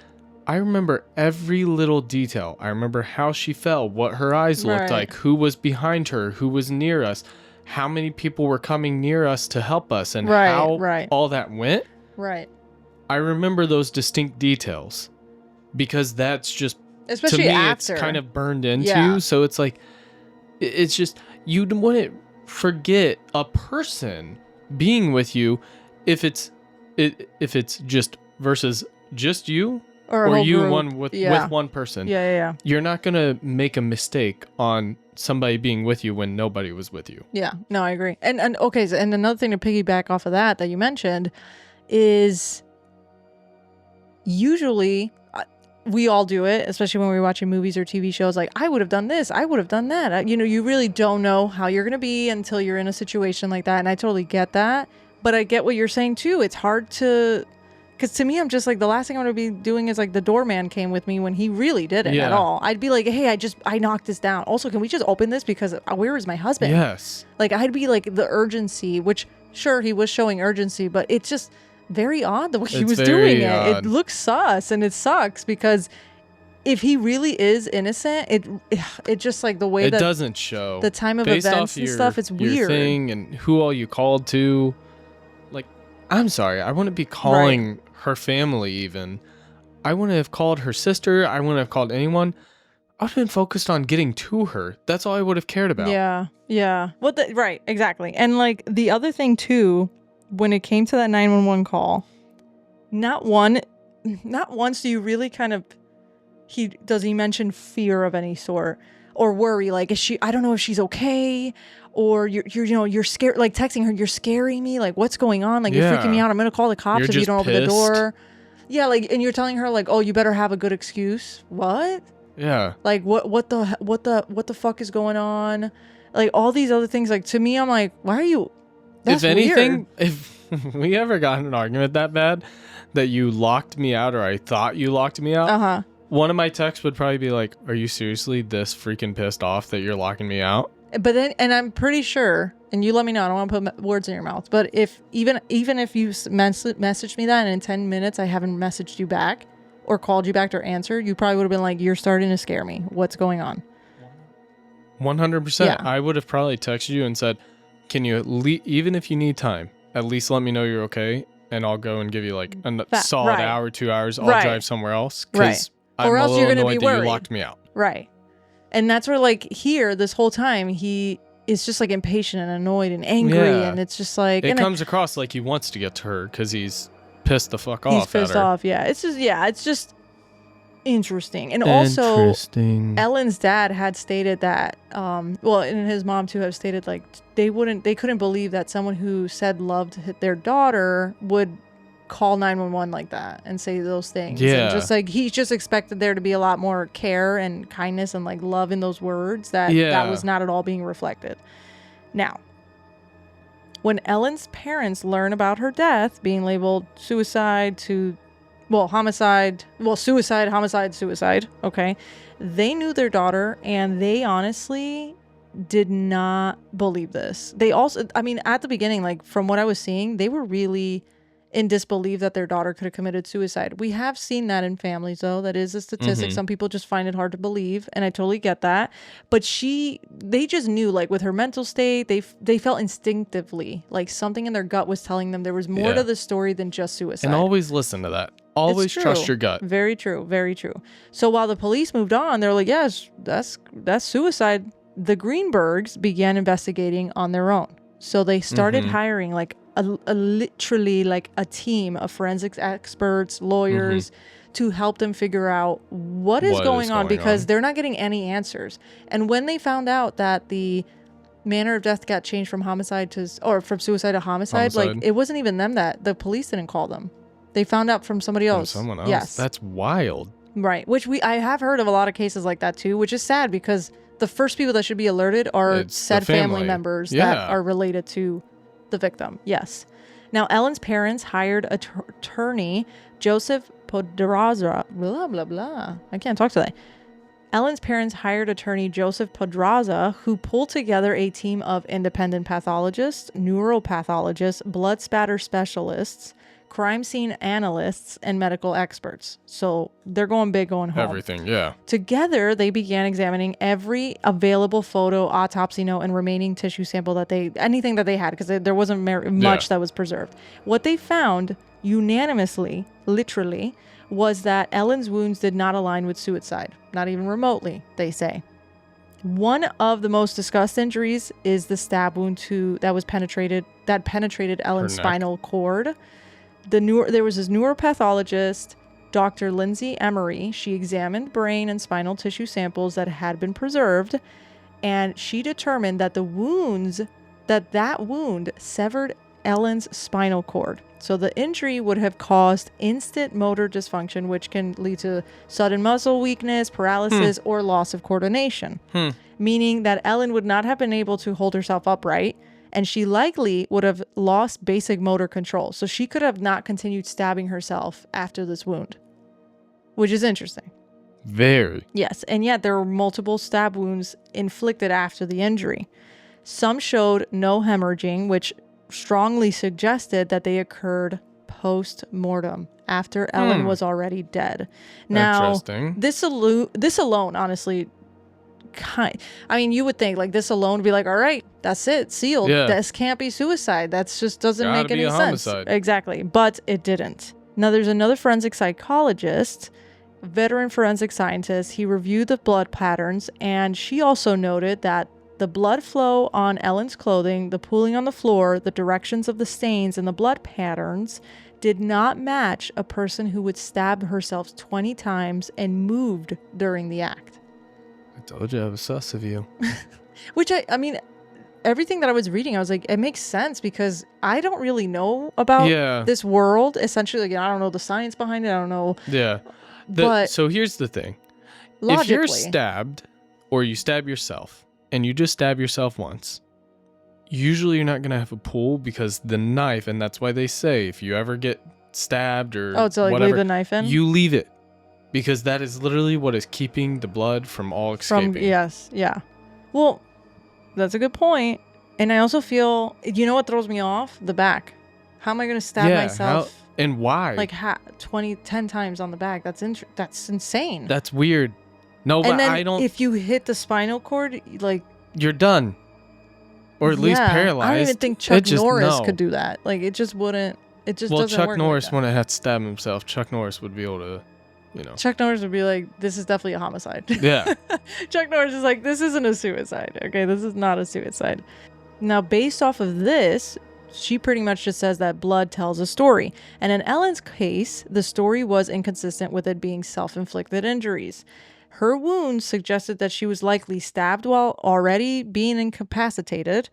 I remember every little detail. I remember how she fell, what her eyes looked like, who was behind her, who was near us, how many people were coming near us to help us, and how all that went. Right. I remember those distinct details because that's just, especially to me, after. It's kind of burned into you. So it's like, it's just, you wouldn't forget a person being with you if it's just versus just you or you with one person. Yeah. You're not going to make a mistake on somebody being with you when nobody was with you. Yeah. No, I agree. And okay, so, and another thing to piggyback off of that you mentioned is usually we all do it, especially when we're watching movies or TV shows. Like, I would have done this, I would have done that. You know, you really don't know how you're going to be until you're in a situation like that. And I totally get that. But I get what you're saying too. It's hard to, because to me, I'm just like, the last thing I'm going to be doing is like the doorman came with me when he really didn't at all. I'd be like, hey, I knocked this down. Also, can we just open this because where is my husband? Yes. Like, I'd be like the urgency, which sure, he was showing urgency, but it's just very odd the way he was doing it. It looks sus, and it sucks because if he really is innocent, it just like the way it that doesn't show the time of based events off and your, stuff. It's your weird. thing and who all you called to. Like, I'm sorry, I wouldn't be calling her family even. I wouldn't have called her sister. I wouldn't have called anyone. I would have been focused on getting to her. That's all I would have cared about. Yeah. Right, exactly. And like the other thing too, when it came to that 911 call, not once do you really kind of does he mention fear of any sort or worry, like, is she, I don't know if she's okay, or you're scared, like texting her, you're scaring me, like, what's going on, like, you're freaking me out, I'm gonna call the cops if you don't open the door. Yeah, like, and you're telling her like, oh, you better have a good excuse. What? Yeah. Like, what the fuck is going on? Like, all these other things. Like, to me, I'm like, why are you? That's if anything, weird. If we ever got in an argument that bad that you locked me out, or I thought you locked me out, one of my texts would probably be like, "Are you seriously this freaking pissed off that you're locking me out?" But then, and I'm pretty sure, and you let me know, I don't want to put words in your mouth, but if even if you messaged me that and in 10 minutes I haven't messaged you back or called you back or answered, you probably would have been like, you're starting to scare me. What's going on? 100%. I would have probably texted you and said, can you, even if you need time, at least let me know you're okay, and I'll go and give you like a solid hour, 2 hours. I'll drive somewhere else. Because I'm or else a little you're going to be annoyed worried. that you locked me out. Right. And that's where, like, here, this whole time, he is just like impatient and annoyed and angry. And it's just like, it comes across like he wants to get to her because he's pissed the fuck off. He's pissed off. Yeah. It's just interesting. And also, Ellen's dad had stated that, well, and his mom too have stated, like, they couldn't believe that someone who said loved their daughter would call 911 like that and say those things. And just like, he just expected there to be a lot more care and kindness and like love in those words that was not at all being reflected. Now, when Ellen's parents learn about her death being labeled suicide, homicide, okay, they knew their daughter, and they honestly did not believe this. They also, I mean, at the beginning, like, from what I was seeing, they were really in disbelief that their daughter could have committed suicide. We have seen that in families, though. That is a statistic. Some people just find it hard to believe, and I totally get that. But they just knew, like, with her mental state, they felt instinctively like something in their gut was telling them there was more to the story than just suicide. And always listen to that. Always trust your gut. Very true. Very true. So while the police moved on, they're like, yes, that's suicide. The Greenbergs began investigating on their own. So they started hiring like literally like a team of forensics experts, lawyers, to help them figure out what is going on, because they're not getting any answers. And when they found out that the manner of death got changed from from suicide to homicide, like, it wasn't even them, that the police didn't call them. They found out from somebody else. From someone else. Yes. That's wild. Right. Which I have heard of a lot of cases like that too, which is sad, because the first people that should be alerted are said family members that are related to the victim. Yes. Now, Ellen's parents hired attorney Joseph Podraza. Blah, blah, blah. I can't talk today. Ellen's parents hired attorney Joseph Podraza, who pulled together a team of independent pathologists, neuropathologists, blood spatter specialists, crime scene analysts, and medical experts. So they're going big, going home. Everything, yeah. Together, they began examining every available photo, autopsy note, and remaining tissue sample anything that they had, because there wasn't much that was preserved. What they found unanimously, literally, was that Ellen's wounds did not align with suicide. Not even remotely, they say. One of the most discussed injuries is the stab wound that penetrated Ellen's spinal cord. There was this neuropathologist, Dr. Lindsay Emery. She examined brain and spinal tissue samples that had been preserved, and she determined that that wound severed Ellen's spinal cord. So the injury would have caused instant motor dysfunction, which can lead to sudden muscle weakness, paralysis, or loss of coordination. Meaning that Ellen would not have been able to hold herself upright, and she likely would have lost basic motor control. So she could have not continued stabbing herself after this wound, which is interesting. Very. Yes, and yet there were multiple stab wounds inflicted after the injury. Some showed no hemorrhaging, which strongly suggested that they occurred post-mortem after Ellen was already dead. Now, Interesting. this alone, honestly, you would think like this alone would be like, all right, that's it, sealed. Yeah. This can't be suicide. That's just doesn't Gotta make be any a sense. homicide. Exactly, but it didn't. Now, there's another forensic psychologist, veteran forensic scientist. He reviewed the blood patterns, and she also noted that the blood flow on Ellen's clothing, the pooling on the floor, the directions of the stains, and the blood patterns did not match a person who would stab herself 20 times and moved during the act. I told you I was sus of you. Which, I mean, everything that I was reading, I was like, it makes sense because I don't really know about this world. Essentially, like, I don't know the science behind it. I don't know. Yeah. But so here's the thing. logically, If you're stabbed or you stab yourself and you just stab yourself once, usually you're not going to have a pool because the knife, and that's why they say if you ever get stabbed or to like whatever, leave the knife in? you leave it because that is literally what is keeping the blood from all escaping. Yes, yeah. Well, that's a good point. And I also feel, you know what throws me off? The back. How am I going to stab myself? And why? Like 10 times on the back. That's insane. That's weird. No, and but then I don't. if you hit the spinal cord, like, you're done. Or at least paralyzed. I don't even think Chuck Norris could do that. Like, it just wouldn't. It just doesn't work. Chuck Norris like that. wouldn't have to stab himself. Chuck Norris would be able to, Chuck Norris would be like, this is definitely a homicide. Yeah. Chuck Norris is like, this isn't a suicide. Okay, this is not a suicide. Now, based off of this, she pretty much just says that blood tells a story. And in Ellen's case, the story was inconsistent with it being self-inflicted injuries. Her wounds suggested that she was likely stabbed while already being incapacitated.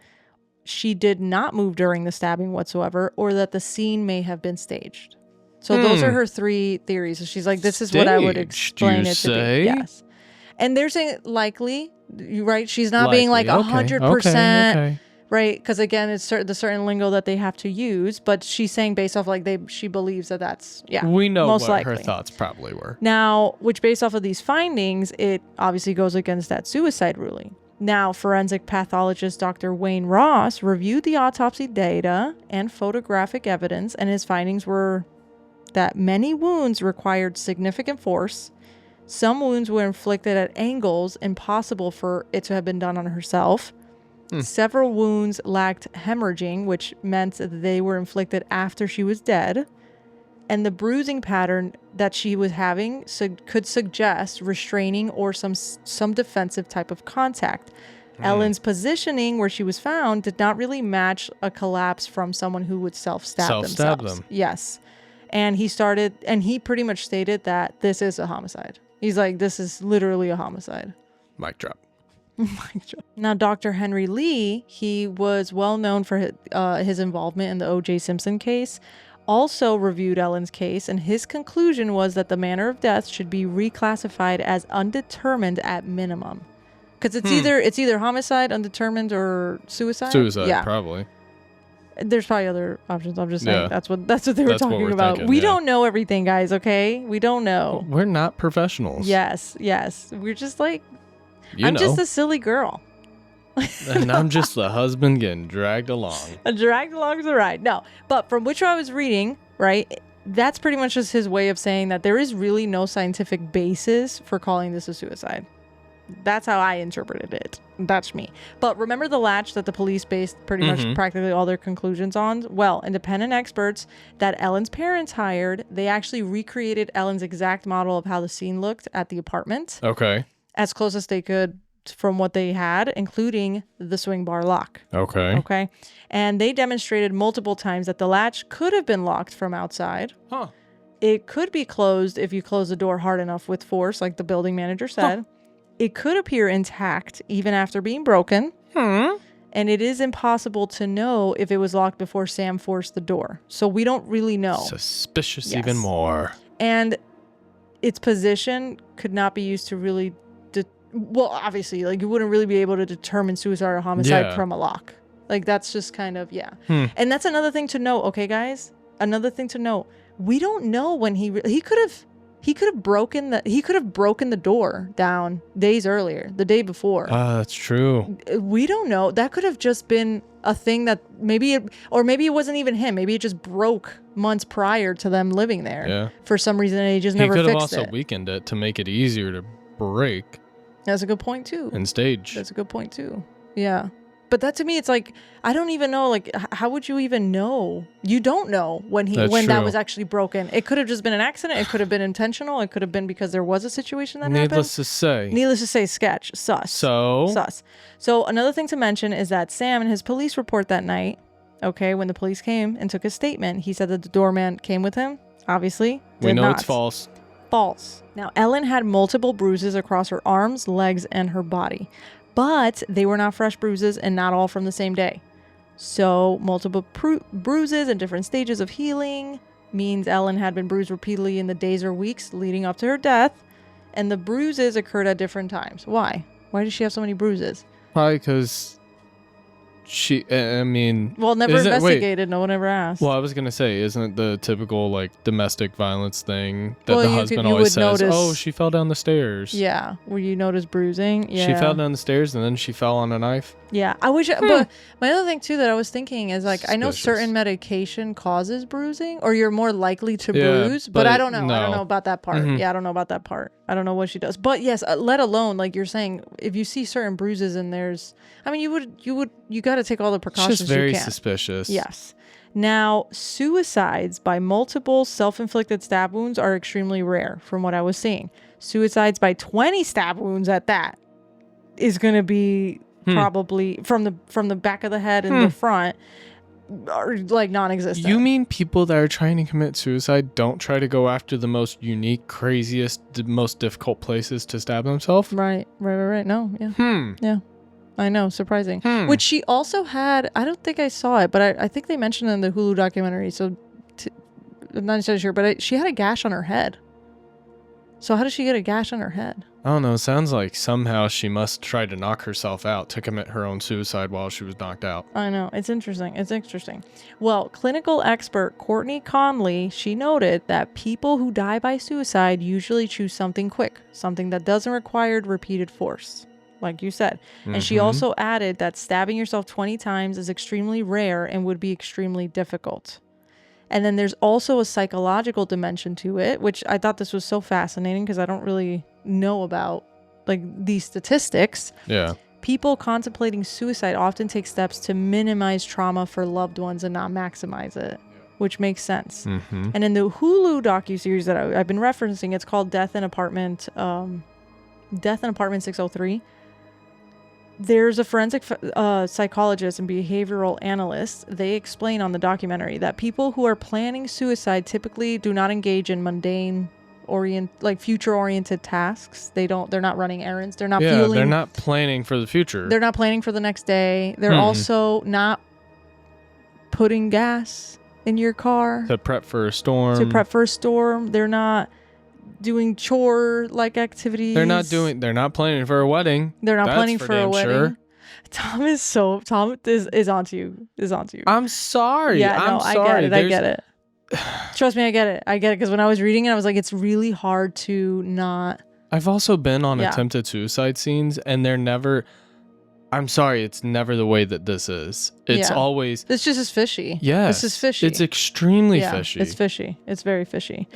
She did not move during the stabbing whatsoever, or that the scene may have been staged. So those are her three theories. So she's like, this is what I would explain it to be. Yes. And they're saying likely, right? She's not being like 100%. Right, because again, it's the certain lingo that they have to use, but she's saying based off like she believes that's we know most what likely. Her thoughts probably were. Now, which based off of these findings, it obviously goes against that suicide ruling. Now, forensic pathologist Dr. Wayne Ross reviewed the autopsy data and photographic evidence, and his findings were that many wounds required significant force. Some wounds were inflicted at angles impossible for it to have been done on herself. Several wounds lacked hemorrhaging, which meant that they were inflicted after she was dead. And the bruising pattern that she was having could suggest restraining or some defensive type of contact. Ellen's positioning where she was found did not really match a collapse from someone who would self-stab themselves. Yes. And he pretty much stated that this is a homicide. He's like, this is literally a homicide. Mic drop. Now, Dr. Henry Lee, he was well known for his involvement in the O.J. Simpson case, also reviewed Ellen's case, and his conclusion was that the manner of death should be reclassified as undetermined at minimum. Because it's either homicide, undetermined, or suicide. Suicide, probably. There's probably other options. I'm just saying that's what they were talking about. Thinking, we don't know everything, guys, okay? We don't know. We're not professionals. Yes. We're just like, I'm just a silly girl. And I'm just the husband getting dragged along. Dragged along for the ride. No, but from which I was reading, right, that's pretty much just his way of saying that there is really no scientific basis for calling this a suicide. That's how I interpreted it. That's me. But remember the latch that the police based pretty much practically all their conclusions on? Well, independent experts that Ellen's parents hired, they actually recreated Ellen's exact model of how the scene looked at the apartment. Okay. As close as they could from what they had, including the swing bar lock. Okay. And they demonstrated multiple times that the latch could have been locked from outside. Huh. It could be closed if you close the door hard enough with force, like the building manager said. It could appear intact even after being broken. And it is impossible to know if it was locked before Sam forced the door. So we don't really know. Suspicious Yes. even more. And its position could not be used to really... well, obviously, like, you wouldn't really be able to determine suicide or homicide from a lock. Like, that's just kind of, And that's another thing to note, okay, guys? Another thing to note. We don't know when he could have broken the door down days earlier, the day before. That's true. We don't know. That could have just been a thing that maybe it wasn't even him. Maybe it just broke months prior to them living there for some reason, and he just never fixed it. He could have also weakened it to make it easier to break. That's a good point too. And stage. That's a good point too. Yeah. But that to me, it's like, I don't even know, like, how would you even know? You don't know when that was actually broken. It could have just been an accident. It could have been intentional. It could have been because there was a situation that happened. Needless to say, sketch. Sus. Sus. So another thing to mention is that Sam, in his police report that night, okay, when the police came and took his statement, he said that the doorman came with him. Obviously, we know it's false. False. Now, Ellen had multiple bruises across her arms, legs, and her body. But they were not fresh bruises and not all from the same day. So multiple bruises in different stages of healing means Ellen had been bruised repeatedly in the days or weeks leading up to her death. And the bruises occurred at different times. Why? Why does she have so many bruises? Probably because well, never investigated. No one ever asked. Well, I was going to say, isn't it the typical, like, domestic violence thing that the husband always says, oh, she fell down the stairs. Yeah. Where you notice bruising. Yeah. She fell down the stairs and then she fell on a knife. Yeah. I wish, but my other thing too that I was thinking is, like, I know certain medication causes bruising, or you're more likely to bruise, but I don't know. I don't know about that part. Yeah, I don't know about that part. I don't know what she does. But yes, let alone, like you're saying, if you see certain bruises and there's, I mean, you got to take all the precautions you can. Just very suspicious. Yes. Now, suicides by multiple self-inflicted stab wounds are extremely rare, from what I was seeing. Suicides by 20 stab wounds at that is going to be probably from the back of the head and the front are like non-existent. You mean people that are trying to commit suicide don't try to go after the most unique, craziest, most difficult places to stab themselves? Right. No, yeah. Yeah. I know, surprising. Which she also had, I don't think I saw it, but I think they mentioned it in the Hulu documentary, so I'm not entirely sure, but she had a gash on her head. So how does she get a gash on her head? I don't know. Sounds like somehow she must try to knock herself out to commit her own suicide while she was knocked out. I know. It's interesting. Well, clinical expert Courtney Conley, she noted that people who die by suicide usually choose something quick, something that doesn't require repeated force, like you said. And she also added that stabbing yourself 20 times is extremely rare and would be extremely difficult. And then there's also a psychological dimension to it, which I thought this was so fascinating because I don't really know about, like, these statistics. Yeah. People contemplating suicide often take steps to minimize trauma for loved ones and not maximize it, which makes sense. And in the Hulu docuseries that I've been referencing, it's called Death in Apartment 603. There's a forensic psychologist and behavioral analyst. They explain on the documentary that people who are planning suicide typically do not engage in mundane, future-oriented tasks. They're not running errands. They're not fueling. They're not planning for the future. They're not planning for the next day. They're also not putting gas in your car to prep for a storm. They're not doing chore-like activities. They're not planning for a wedding. They're not planning for a wedding. Sure. Tom is onto you. I'm sorry. Yeah, no, I get it. Trust me, I get it. Because when I was reading it, I was like, it's really hard to not. I've also been on attempted suicide scenes, and they're never. I'm sorry, it's never the way that this is. It's always. This just is fishy. Yes. This is fishy. It's extremely fishy. It's fishy. It's very fishy.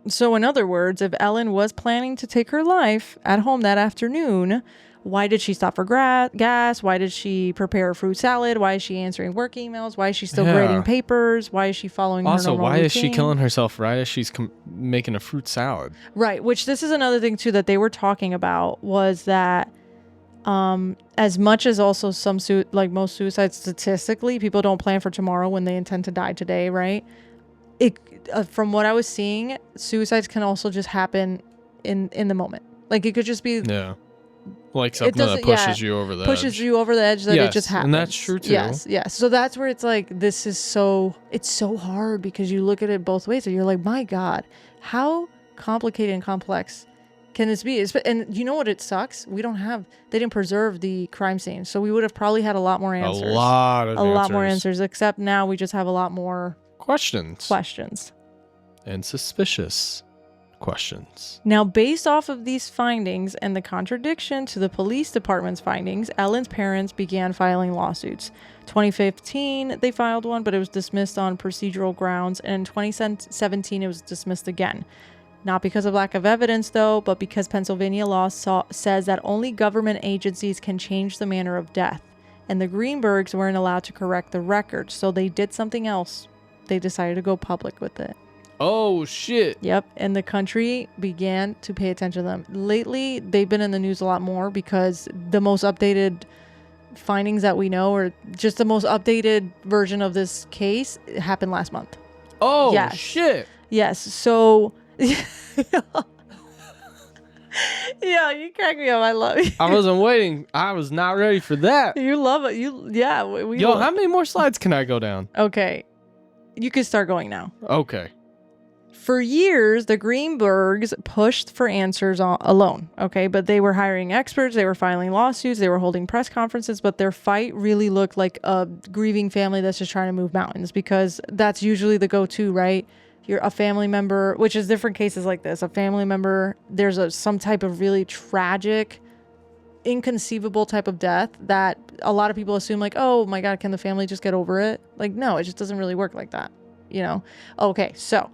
So in other words, if Ellen was planning to take her life at home that afternoon, why did she stop for gas? Why did she prepare a fruit salad? Why is she answering work emails? Why is she still grading papers? Why is she following her normal routine? Is she killing herself right as she's making a fruit salad? Right, which this is another thing too that they were talking about, was that as much as also most suicides statistically, people don't plan for tomorrow when they intend to die today, right? From what I was seeing, suicides can also just happen in the moment. Like, it could just be Like something that pushes you over the edge. Pushes you over the edge that it just happens. And that's true too. Yes. So that's where it's like, it's so hard because you look at it both ways and you're like, my God, how complicated and complex can this be? And you know what it sucks? They didn't preserve the crime scene. So we would have probably had a lot more answers. A lot more answers, except now we just have a lot more questions. And suspicious questions. Now, based off of these findings and the contradiction to the police department's findings, Ellen's parents began filing lawsuits. 2015, they filed one, but it was dismissed on procedural grounds. And in 2017, it was dismissed again. Not because of lack of evidence, though, but because Pennsylvania law says that only government agencies can change the manner of death. And the Greenbergs weren't allowed to correct the record, so they did something else. They decided to go public with it. Oh, shit. Yep. And the country began to pay attention to them. Lately, they've been in the news a lot more because the most updated findings that we know, or just the most updated version of this case, happened last month. Oh, shit. Yes. So, yeah, you crack me up. I love you. I wasn't waiting. I was not ready for that. You love it. Yo, how many more slides can I go down? Okay. You can start going now. Okay. For years, the Greenbergs pushed for answers alone, okay? But they were hiring experts, they were filing lawsuits, they were holding press conferences, but their fight really looked like a grieving family that's just trying to move mountains, because that's usually the go-to, right? You're a family member, which is different cases like this. A family member, there's some type of really tragic, inconceivable type of death that a lot of people assume like, oh my God, can the family just get over it? Like, no, it just doesn't really work like that, you know? Okay, so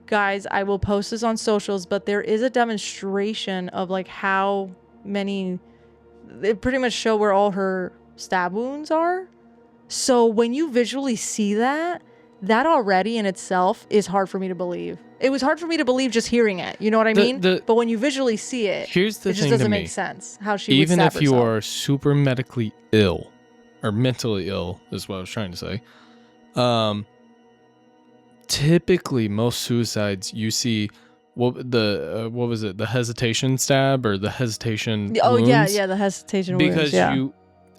guys, I will post this on socials, but there is a demonstration of like how many, they pretty much show where all her stab wounds are. So when you visually see that already in itself is hard for me to believe. It was hard for me to believe just hearing it. You know what I mean? But when you visually see it, here's the it just thing doesn't to make me. sense how she even would if stab you herself. are super medically ill or mentally ill is what I was trying to say. Typically most suicides you see what was it, the hesitation stab or the hesitation wounds? The hesitation because wounds, you,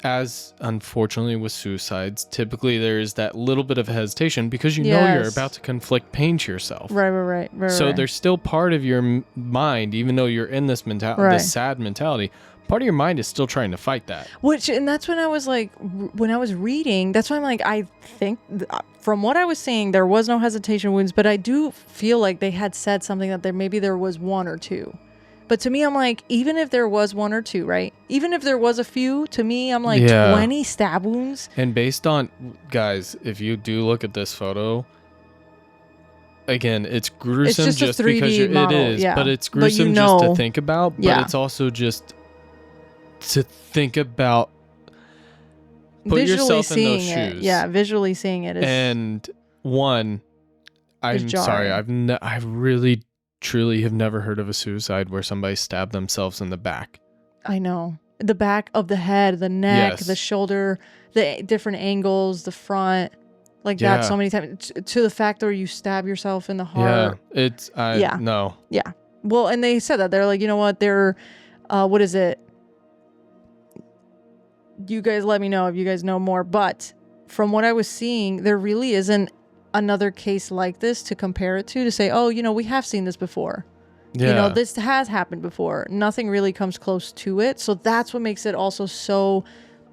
as unfortunately with suicides, typically there is that little bit of hesitation because you know you're about to conflict pain to yourself. Right. So there's still part of your mind, even though you're in this mentality, this sad mentality, part of your mind is still trying to fight that. And that's when I was like, when I was reading, that's why I'm like, I think from what I was seeing, there was no hesitation wounds, but I do feel like they had said something that there was one or two. But to me, I'm like, even if there was one or two, right? Even if there was a few, to me, I'm like, 20 stab wounds. And based on, guys, if you do look at this photo, again, it's gruesome it's just because model, it is, but it's gruesome just to think about, but it's also just to think about, put visually yourself in those seeing shoes. it. Visually seeing it is, and one, I'm sorry, I really truly have never heard of a suicide where somebody stabbed themselves in the back. I know. The back of the head, the neck, the shoulder, the different angles, the front, like that so many times, to the fact where you stab yourself in the heart. No. Yeah. Well, and they said that. They're like, you know what? They're, what is it? You guys let me know if you guys know more. But from what I was seeing, there really isn't another case like this to compare it to say, oh, you know, we have seen this before. Yeah. You know, this has happened before. Nothing really comes close to it. So that's what makes it also so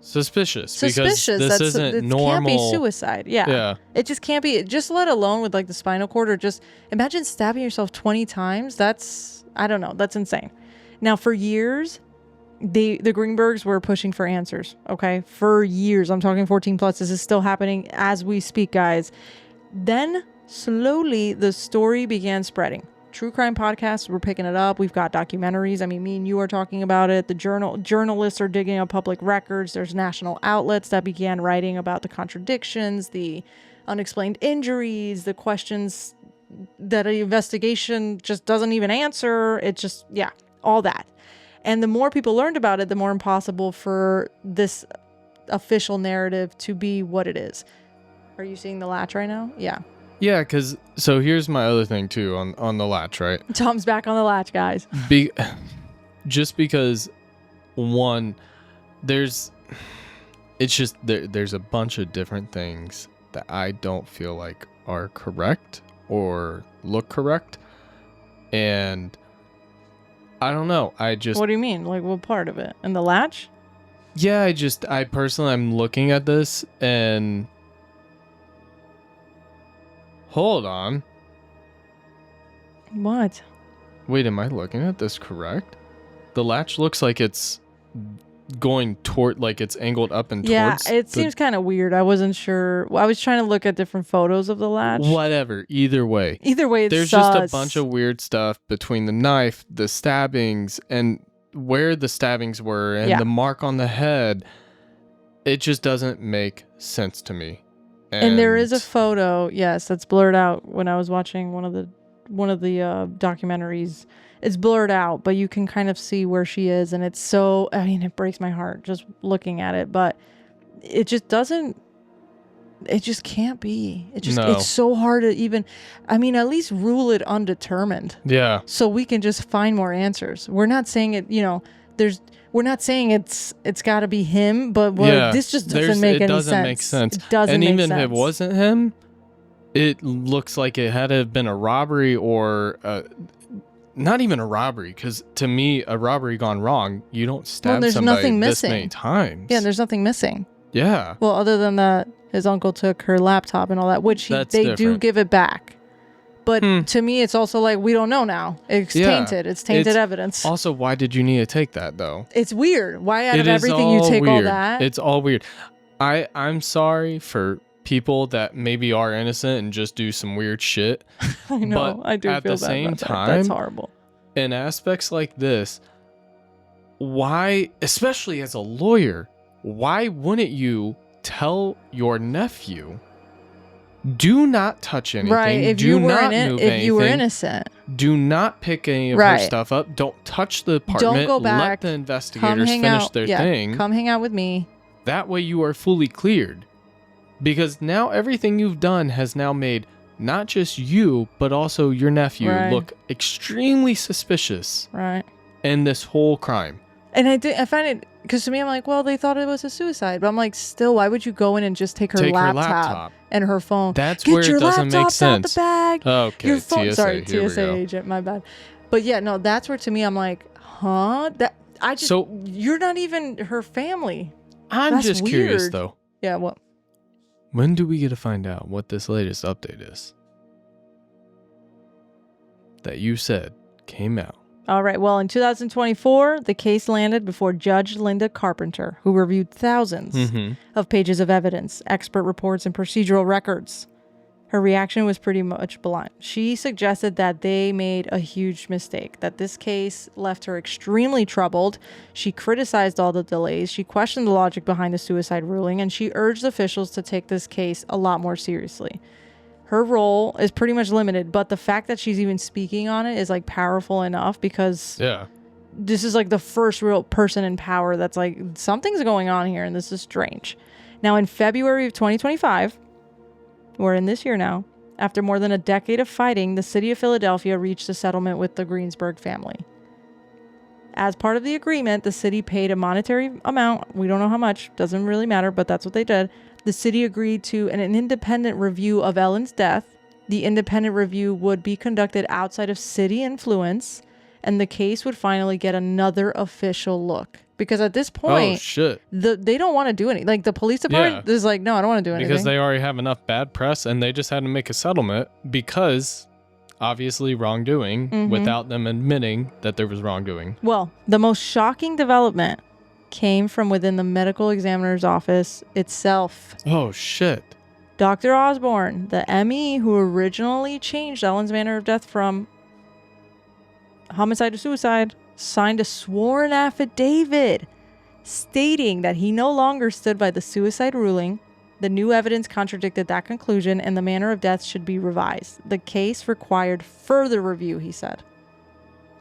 suspicious. Because this isn't normal. It can't be suicide. Yeah. It just can't be. Just let alone with like the spinal cord, or just imagine stabbing yourself 20 times. That's, I don't know. That's insane. Now, for years, the Greenbergs were pushing for answers. Okay. For years. I'm talking 14 plus. This is still happening as we speak, guys. Then slowly the story began spreading. True crime podcasts were picking it up. We've got documentaries. I mean, me and you are talking about it. The journalists are digging up public records. There's national outlets that began writing about the contradictions, the unexplained injuries, the questions that an investigation just doesn't even answer. It just, all that. And the more people learned about it, the more impossible for this official narrative to be what it is. Are you seeing the latch right now? Yeah. Yeah, because, so here's my other thing too on the latch, right? Tom's back on the latch, guys. Just because one, there's a bunch of different things that I don't feel like are correct or look correct. And I don't know. What do you mean? Like, what part of it? And the latch? Yeah, I personally, I'm looking at this and hold on. What? Wait, am I looking at this correct? The latch looks like it's going toward, like it's angled up and towards. Yeah, it seems kind of weird. I wasn't sure. I was trying to look at different photos of the latch. Whatever. Either way, it's there's sus. just a bunch of weird stuff between the knife, the stabbings, and where the stabbings were, and the mark on the head. It just doesn't make sense to me. And there is a photo, yes, that's blurred out when I was watching one of the documentaries. It's blurred out, but you can kind of see where she is, and it's so, I mean, it breaks my heart just looking at it, but it just can't be. It's so hard to even, I mean, at least rule it undetermined. Yeah. So we can just find more answers. We're not saying it, we're not saying it's got to be him, but this just doesn't make any sense. It doesn't make sense. It doesn't make sense. And even if it wasn't him, it looks like it had to have been a robbery or not even a robbery, because to me, a robbery gone wrong, you don't stab somebody this many times. Yeah, there's nothing missing. Yeah. Well, other than that, his uncle took her laptop and all that, which they do give it back. But to me, it's also like, we don't know now. It's tainted. It's tainted evidence. Also, why did you need to take that, though? It's weird. Why out of everything you take all that? It's all weird. I'm sorry for people that maybe are innocent and just do some weird shit. I know. But I do at feel the bad same about time, that. That's horrible. In aspects like this, why, especially as a lawyer, why wouldn't you tell your nephew, do not touch anything, right? If do you not move anything, if you were innocent, do not pick any of her stuff up, don't touch the apartment, don't go back, let the investigators finish their thing. Come hang out with me. That way you are fully cleared. Because now everything you've done has now made not just you, but also your nephew look extremely suspicious in this whole crime. And I find it, because to me, I'm like, well, they thought it was a suicide. But I'm like, still, why would you go in and just take her laptop and her phone? That's where it doesn't make sense. Out the bag. Okay, your phone. TSA. Sorry, here TSA agent, my bad. But yeah, no, that's where to me, I'm like, huh? You're not even her family. That's just weird. Curious, though. Yeah, what? When do we get to find out what this latest update is? That you said came out. All right. Well, in 2024, the case landed before Judge Linda Carpenter, who reviewed thousands of pages of evidence, expert reports, and procedural records. Her reaction was pretty much blunt. She suggested that they made a huge mistake, that this case left her extremely troubled. She criticized all the delays. She questioned the logic behind the suicide ruling, and she urged officials to take this case a lot more seriously. Her role is pretty much limited, but the fact that she's even speaking on it is like powerful enough, because this is like the first real person in power that's like, something's going on here and this is strange. Now, in February of 2025, we're in this year now, after more than a decade of fighting, the city of Philadelphia reached a settlement with the Greenberg family. As part of the agreement, the city paid a monetary amount. We don't know how much, doesn't really matter, but that's what they did. The city agreed to an independent review of Ellen's death. The independent review would be conducted outside of city influence, and the case would finally get another official look. Because at this point, they don't want to do anything. Like, the police department is like, no, I don't want to do anything. Because they already have enough bad press, and they just had to make a settlement because, obviously, wrongdoing without them admitting that there was wrongdoing. Well, the most shocking development came from within the medical examiner's office itself. Oh, shit. Dr. Osborne, the ME who originally changed Ellen's manner of death from homicide to suicide, signed a sworn affidavit stating that he no longer stood by the suicide ruling. The new evidence contradicted that conclusion, and the manner of death should be revised. The case required further review, he said.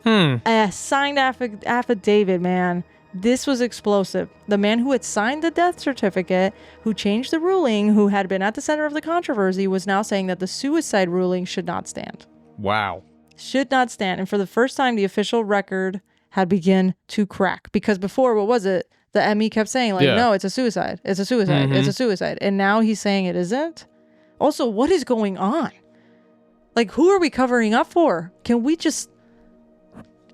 A signed affidavit, man. This was explosive. The man who had signed the death certificate, who changed the ruling, who had been at the center of the controversy, was now saying that the suicide ruling should not stand. Wow. Should not stand. And for the first time, the official record had begun to crack. Because before, what was it? The ME kept saying, like, no, it's a suicide. It's a suicide. It's a suicide. And now he's saying it isn't. Also, what is going on? Like, who are we covering up for? Can we just...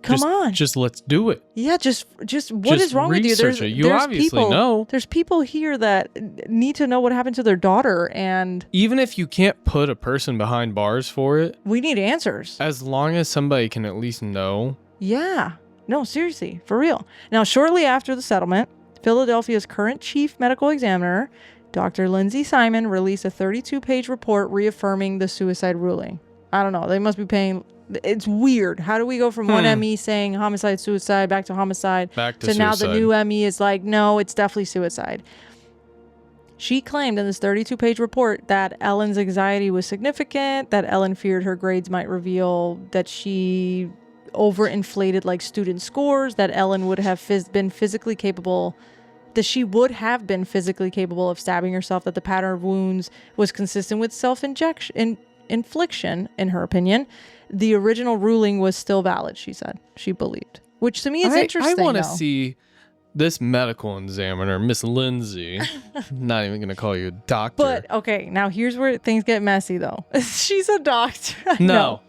Come on. Just let's do it. Yeah, just what is wrong with you? You obviously people, know. There's people here that need to know what happened to their daughter, and even if you can't put a person behind bars for it, we need answers. As long as somebody can at least know. Yeah. No, seriously, for real. Now, shortly after the settlement, Philadelphia's current chief medical examiner, Dr. Lindsay Simon, released a 32-page report reaffirming the suicide ruling. I don't know. They must be paying... It's weird. How do we go from one ME saying homicide, suicide, back to homicide, to now the new ME is like, no, it's definitely suicide. She claimed in this 32-page report that Ellen's anxiety was significant, that Ellen feared her grades might reveal that she overinflated like student scores, that Ellen would have been physically capable, that she would have been physically capable of stabbing herself, that the pattern of wounds was consistent with infliction, in her opinion. The original ruling was still valid, she said. She believed. Which to me is interesting. I want to see this medical examiner, Miss Lindsay. Not even going to call you a doctor. But, okay, now here's where things get messy, though. She's a doctor. I know.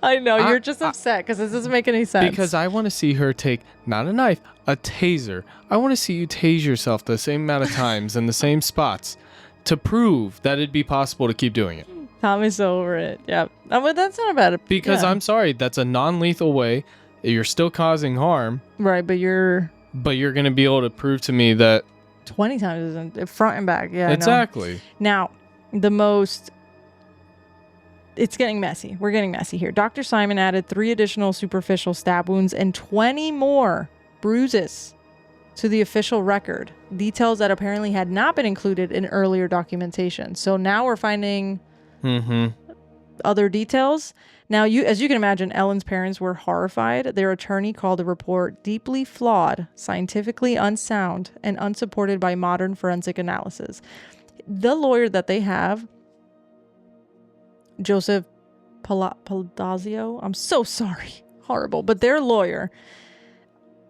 You're just upset because this doesn't make any sense. Because I want to see her take, not a knife, a taser. I want to see you tase yourself the same amount of times in the same spots to prove that it'd be possible to keep doing it. Tom is over it. Yep. But that's not bad. Because I'm sorry, that's a non-lethal way. You're still causing harm. Right, but you're going to be able to prove to me that 20 times isn't front and back. Yeah, exactly. Now, it's getting messy. We're getting messy here. Dr. Simon added 3 additional superficial stab wounds and 20 more bruises to the official record. Details that apparently had not been included in earlier documentation. So now we're finding other details. Now, as you can imagine, Ellen's parents were horrified. Their attorney called the report deeply flawed, scientifically unsound, and unsupported by modern forensic analysis. The lawyer that they have, Joseph Paldazio, I'm so sorry, horrible, but their lawyer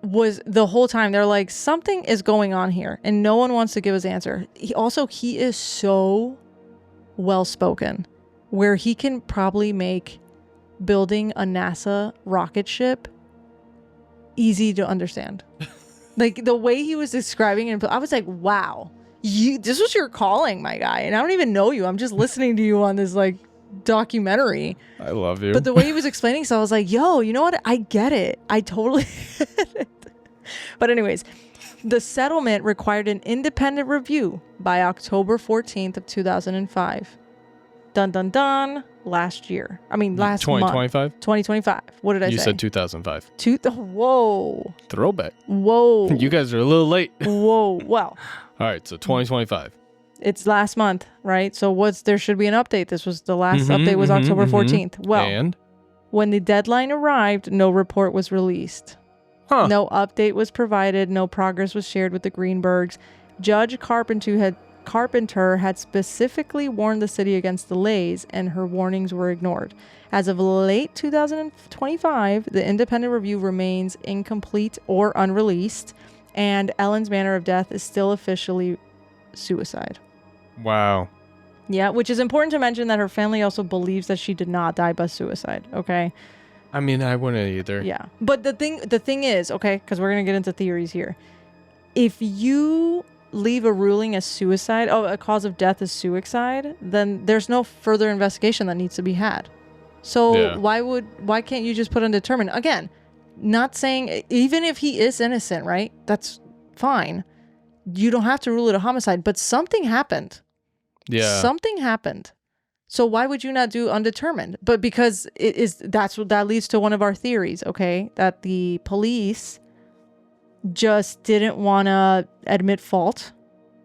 was the whole time, they're like, something is going on here, and no one wants to give us answer. He is so well-spoken, where he can probably make building a NASA rocket ship easy to understand. Like the way he was describing it, I was like, wow, this was your calling, my guy. And I don't even know you. I'm just listening to you on this like documentary. I love you. But the way he was explaining, so I was like, yo, you know what? I get it. I totally get it. But anyways, the settlement required an independent review by October 14th of 2005. Dun, dun, dun. Last year. I mean, last 2025? 2025. What did I say? You said 2005. Whoa. Throwback. Whoa. You guys are a little late. Whoa. Well. All right, so 2025. It's last month, right? So there should be an update. This was the last update was October 14th. Well, and when the deadline arrived, no report was released. No update was provided. No progress was shared with the Greenbergs. Judge Carpenter had specifically warned the city against delays, and her warnings were ignored. As of late 2025, the independent review remains incomplete or unreleased, and Ellen's manner of death is still officially suicide. Wow. Yeah, which is important to mention that her family also believes that she did not die by suicide, okay? I mean, I wouldn't either. Yeah. But the thing is, okay, because we're going to get into theories here. If you leave a ruling as suicide, a cause of death is suicide, then there's no further investigation that needs to be had. So why can't you just put undetermined? Again, not saying, even if he is innocent, right? That's fine. You don't have to rule it a homicide, but something happened. Yeah. Something happened. So why would you not do undetermined? But because that leads to one of our theories, okay? That the police just didn't want to admit fault,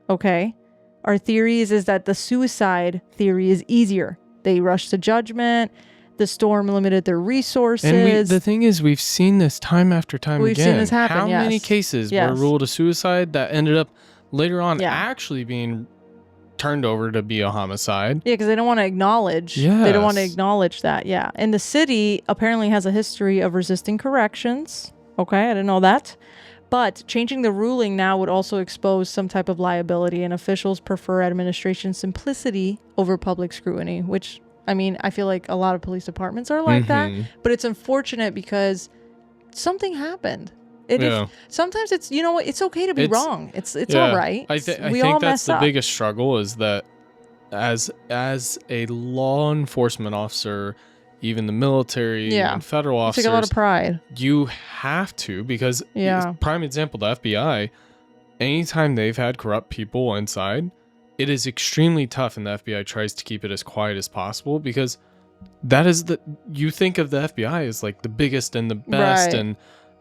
okay? Our theory is that the suicide theory is easier. They rushed to judgment. The storm limited their resources. And the thing is, we've seen this time after time again. We've seen this happen, How many cases were ruled a suicide that ended up later on actually being turned over to be a homicide? Yeah, because they don't want to acknowledge. Yes. They don't want to acknowledge that, yeah. And the city apparently has a history of resisting corrections, Okay, I didn't know that. But changing the ruling now would also expose some type of liability, and officials prefer administration simplicity over public scrutiny, which, I mean, I feel like a lot of police departments are like that. But it's unfortunate because something happened. Sometimes it's, you know what, it's okay to be wrong. It's all right. I think that's the biggest struggle, is that as a law enforcement officer, even the military and federal officers, take a lot of pride. You have to, because prime example, the FBI, anytime they've had corrupt people inside, it is extremely tough, and the FBI tries to keep it as quiet as possible, because that is you think of the FBI as like the biggest and the best and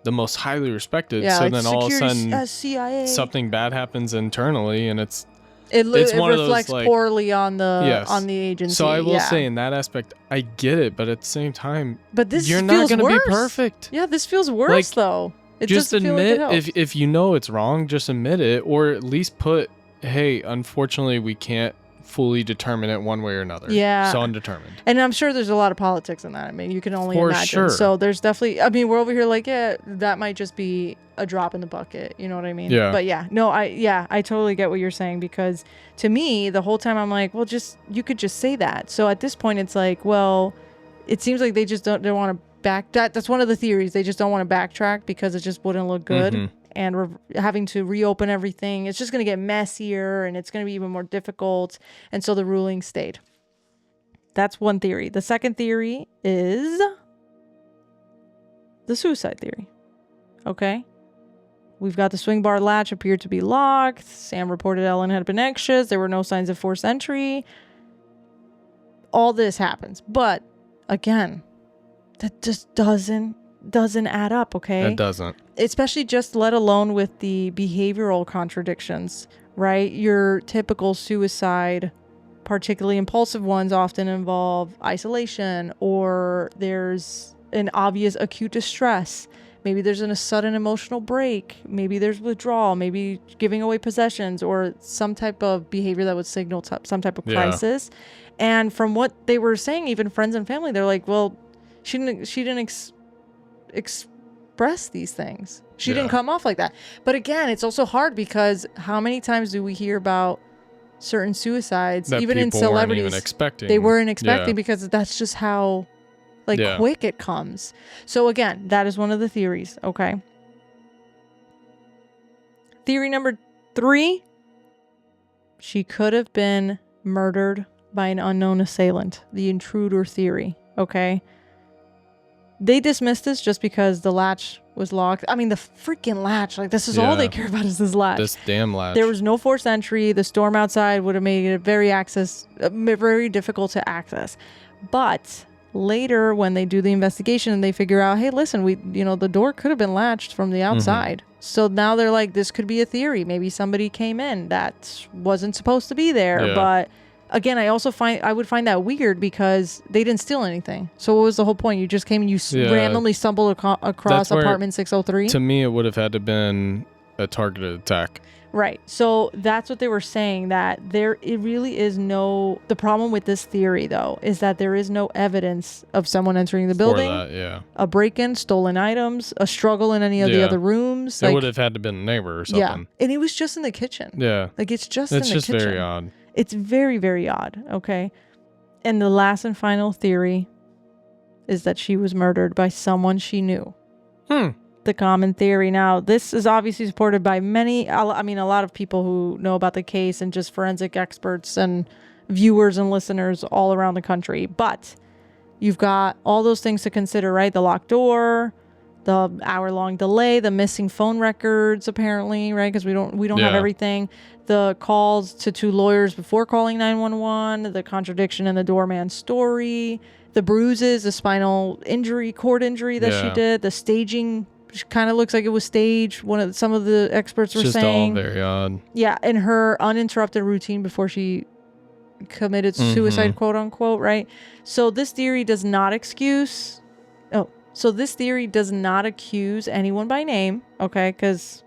the most highly respected. So like then all of a sudden CIA. Something bad happens internally, and it reflects poorly on the agency. So I will say, in that aspect, I get it, but at the same time, you're not going to be perfect. Yeah, this feels worse though. It just admit like if you know it's wrong, just admit it, or at least put, hey, unfortunately, we can't fully determine it one way or another. Yeah. So undetermined. And I'm sure there's a lot of politics in that. I mean, you can only For imagine. Sure. So there's definitely, I mean, we're over here like, yeah, that might just be a drop in the bucket. You know what I mean? Yeah. But I totally get what you're saying, because to me, the whole time I'm like, well, you could just say that. So at this point, it's like, well, it seems like they just don't want to that's one of the theories. They just don't want to backtrack because it just wouldn't look good. And we're having to reopen everything. It's just going to get messier, and it's going to be even more difficult. And so the ruling stayed. That's one theory. The second theory is the suicide theory. Okay. We've got the swing bar latch appeared to be locked. Sam reported Ellen had been anxious. There were no signs of forced entry. All this happens. But again, that just doesn't add up, okay? It doesn't. Especially just let alone with the behavioral contradictions, right? Your typical suicide, particularly impulsive ones, often involve isolation, or there's an obvious acute distress. Maybe there's a sudden emotional break. Maybe there's withdrawal. Maybe giving away possessions, or some type of behavior that would signal some type of crisis. And from what they were saying, even friends and family, they're like, well, she didn't express these things. She didn't come off like that. But again, it's also hard, because how many times do we hear about certain suicides, that even in celebrities, weren't even expecting. They weren't expecting, because that's just how quick it comes. So again, that is one of the theories. Okay. Theory number 3, she could have been murdered by an unknown assailant. The intruder theory. Okay. They dismissed this just because the latch was locked. I mean, the freaking latch. Like, this is all they care about, is this latch. This damn latch. There was no forced entry. The storm outside would have made it very difficult to access. But later, when they do the investigation, they figure out, hey, listen, the door could have been latched from the outside. So now they're like, this could be a theory. Maybe somebody came in that wasn't supposed to be there. But again, I would find that weird, because they didn't steal anything. So what was the whole point? You just came and you randomly stumbled across apartment 603? To me, it would have had to been a targeted attack. Right. So that's what they were saying, that it really is the problem with this theory, though, is that there is no evidence of someone entering the building, a break-in, stolen items, a struggle in any of the other rooms. It would have had to been a neighbor or something. Yeah. And it was just in the kitchen. Yeah. Like, it's just in the kitchen. It's just very odd. It's very, very odd. Okay. And the last and final theory is that she was murdered by someone she knew. The common theory. Now, this is obviously supported by a lot of people who know about the case, and just forensic experts and viewers and listeners all around the country. But you've got all those things to consider, right? The locked door, the hour-long delay, the missing phone records, apparently, right? Because we don't have everything. The calls to 2 lawyers before calling 911, the contradiction in the doorman's story, the bruises, the spinal injury, cord injury that she did, the staging. Kind of looks like it was staged. Some of the experts were saying. Just all very odd. Yeah, and her uninterrupted routine before she committed suicide, quote unquote, right? So this theory does not accuse anyone by name, okay? Because,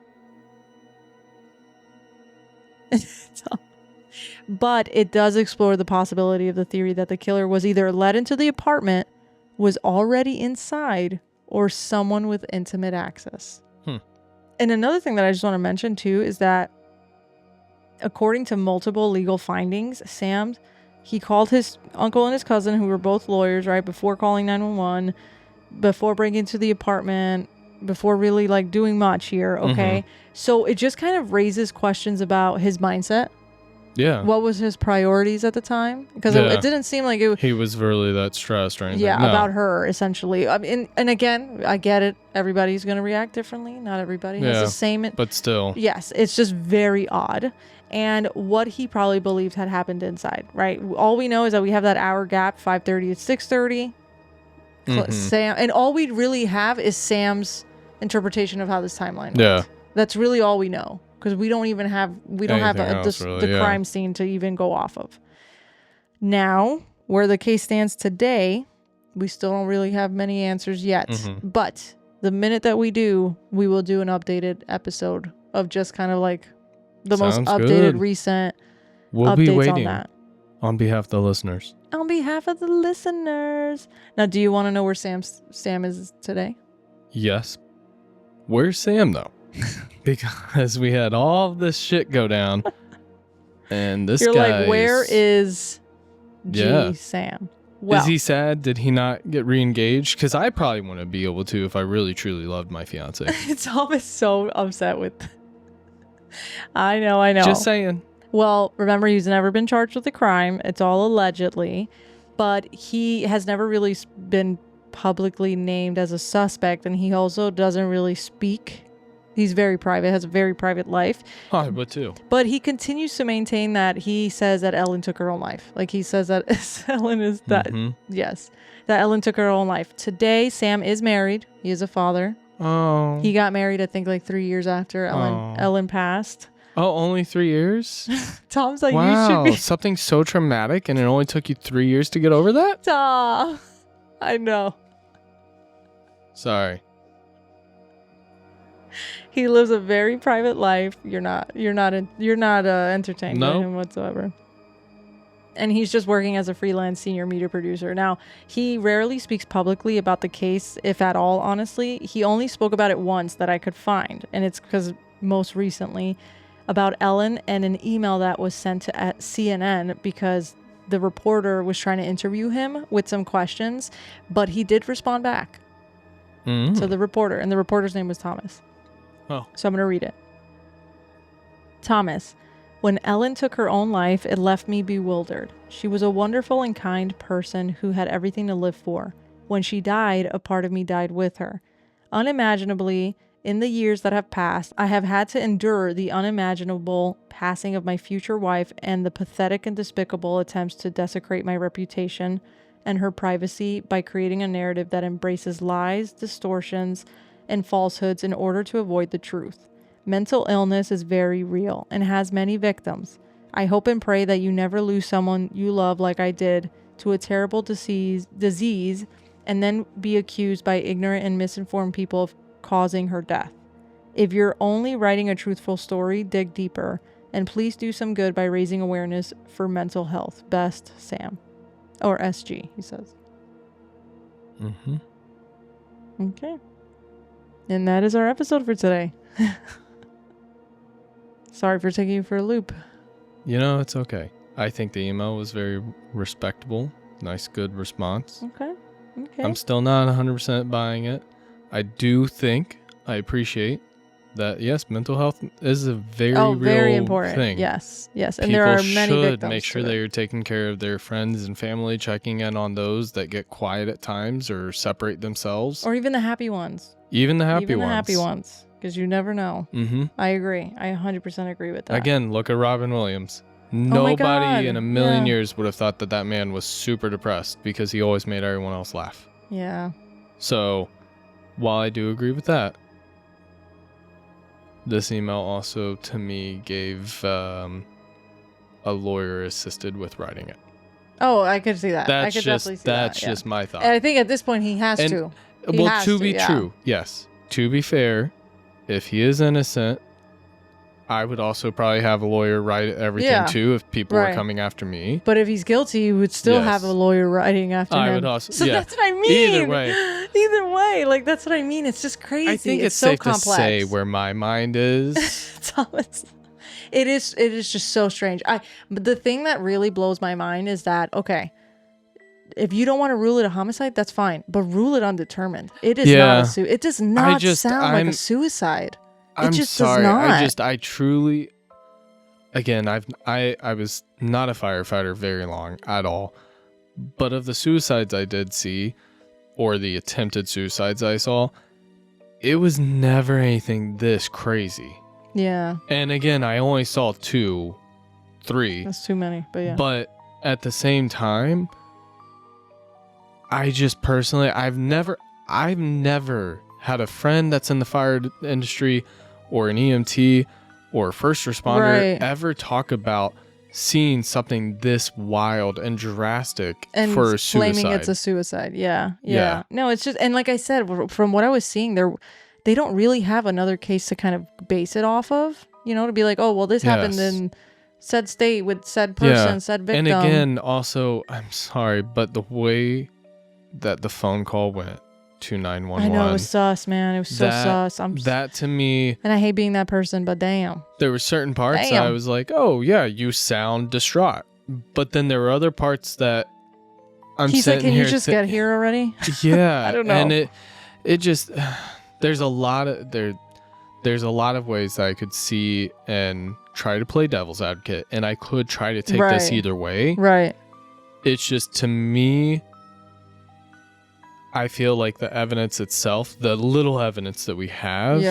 but it does explore the possibility of the theory that the killer was either led into the apartment, was already inside, or someone with intimate access. Hmm. And another thing that I just want to mention too is that according to multiple legal findings, Sam, he called his uncle and his cousin, who were both lawyers, right, before calling 911, before breaking into the apartment, before really like doing much here, okay? So it just kind of raises questions about his mindset. Yeah. What was his priorities at the time? Because it didn't seem like it. He was really that stressed or anything. Yeah, No. about her, essentially. I mean, and again, I get it. Everybody's going to react differently. Not everybody has the same. But still. Yes, it's just very odd. And what he probably believed had happened inside, right? All we know is that we have that hour gap, 5:30 to 6:30. Sam, and all we really have is Sam's interpretation of how this timeline went. That's really all we know. Because we don't have the crime scene to even go off of. Now, where the case stands today, we still don't really have many answers yet. But the minute that we do, we will do an updated episode of just kind of like the most updated, recent we'll be updates waiting on that. On behalf of the listeners. On behalf of the listeners. Now, do you want to know where Sam is today? Yes. Where's Sam, though? Because we had all this shit go down, and this You're guy. Like, where is Sam? Well, is he sad? Did he not get re-engaged? Because I probably wouldn't be able to if I really truly loved my fiance. Tom is so upset with. I know. Just saying. Well, remember, he's never been charged with a crime. It's all allegedly, but he has never really been publicly named as a suspect, and he also doesn't really speak. He's very private, has a very private life. I would too. But he continues to maintain that he says that Ellen took her own life. Like, he says that Ellen is that. Yes, that Ellen took her own life. Today, Sam is married. He is a father. Oh. He got married, I think, like 3 years after Ellen passed. Oh, only 3 years? Tom's like, wow, you should be. Something so traumatic, and it only took you 3 years to get over that? I know. Sorry. He lives a very private life. You're not entertained by him whatsoever. And he's just working as a freelance senior media producer. Now, he rarely speaks publicly about the case, if at all, honestly. He only spoke about it once that I could find. And it's because most recently about Ellen and an email that was sent to CNN because the reporter was trying to interview him with some questions, but he did respond back to the reporter, and the reporter's name was Thomas. Oh. So I'm going to read it. Thomas, when Ellen took her own life, it left me bewildered. She was a wonderful and kind person who had everything to live for. When she died, a part of me died with her. Unimaginably, in the years that have passed, I have had to endure the unimaginable passing of my future wife and the pathetic and despicable attempts to desecrate my reputation and her privacy by creating a narrative that embraces lies, distortions, and falsehoods in order to avoid the truth. Mental illness is very real and has many victims. I hope and pray that you never lose someone you love like I did to a terrible disease and then be accused by ignorant and misinformed people of causing her death. If you're only writing a truthful story, dig deeper, and please do some good by raising awareness for mental health. Best, Sam. Or SG, he says. Okay. And that is our episode for today. Sorry for taking you for a loop. You know, it's okay. I think the email was very respectable. Nice, good response. Okay. I'm still not 100% buying it. I do think, I appreciate that, yes, mental health is a very real important thing. Yes. And people there are many victims should make sure they're taking care of their friends and family, checking in on those that get quiet at times or separate themselves. Or even the happy ones. Even the happy ones. Because you never know. Mm-hmm. I agree. I 100% agree with that. Again, look at Robin Williams. Nobody in a million years would have thought that man was super depressed because he always made everyone else laugh. Yeah. So, while I do agree with that, this email also, to me, gave a lawyer assisted with writing it. Oh, I could see that. That's I could definitely see that. That's just my thought. And I think at this point he has to. To be true, yes. To be fair, if he is innocent, I would also probably have a lawyer write everything Yeah. too if people were Right. coming after me. But if he's guilty, you would still Yes. have a lawyer writing after I him. would also- So yeah. that's what I mean. Either way. Either way, like that's what I mean. It's just crazy. I think it's so safe complex. to say where my mind is. Thomas. It is just so strange. But the thing that really blows my mind is that, okay, if you don't want to rule it a homicide, that's fine, but rule it undetermined. It is not a it does not sound like a suicide. I'm just sorry. does not. I truly, again, I was not a firefighter very long at all, but of the suicides I did see, or the attempted suicides I saw, it was never anything this crazy. Yeah. And again, I only saw 2, 3. That's too many, but yeah. But at the same time, I just personally, I've never had a friend that's in the fire industry or an EMT or a first responder ever talk about seeing something this wild and drastic and for a suicide. claiming it's a suicide. Yeah. No, it's just, and like I said, from what I was seeing, they don't really have another case to kind of base it off of, to be like, oh, well, this happened in said state with said person, said victim. And again, also, I'm sorry, but the way that the phone call went to 911. I know, it was sus, man. It was so sus. That to me, and I hate being that person, but damn. There were certain parts that I was like, oh yeah, you sound distraught. But then there were other parts that He's like, can you just get here already? Yeah. I don't know. And it just, there's a lot of ways that I could see and try to play devil's advocate, and I could try to take this either way. Right. It's just, to me, I feel like the evidence itself, the little evidence that we have,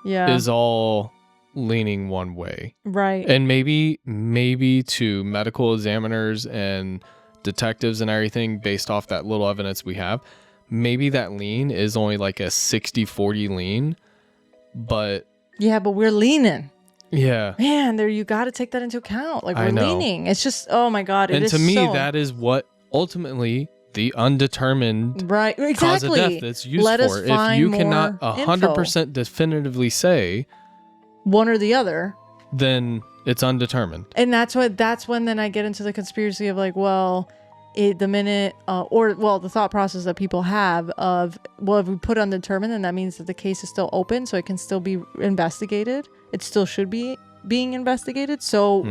is all leaning one way. Right. And maybe to medical examiners and detectives and everything, based off that little evidence we have, maybe that lean is only like a 60-40 lean, but... Yeah, but we're leaning. Yeah. Man, you got to take that into account. Like, we're leaning. It's just, oh my God. And to me, that is what ultimately... the undetermined cause of death that's used for. If you cannot 100% definitively say one or the other, then it's undetermined. And that's when then I get into the conspiracy of like, well, the thought process that people have of, well, if we put undetermined, then that means that the case is still open, so it can still be investigated. It still should be being investigated. So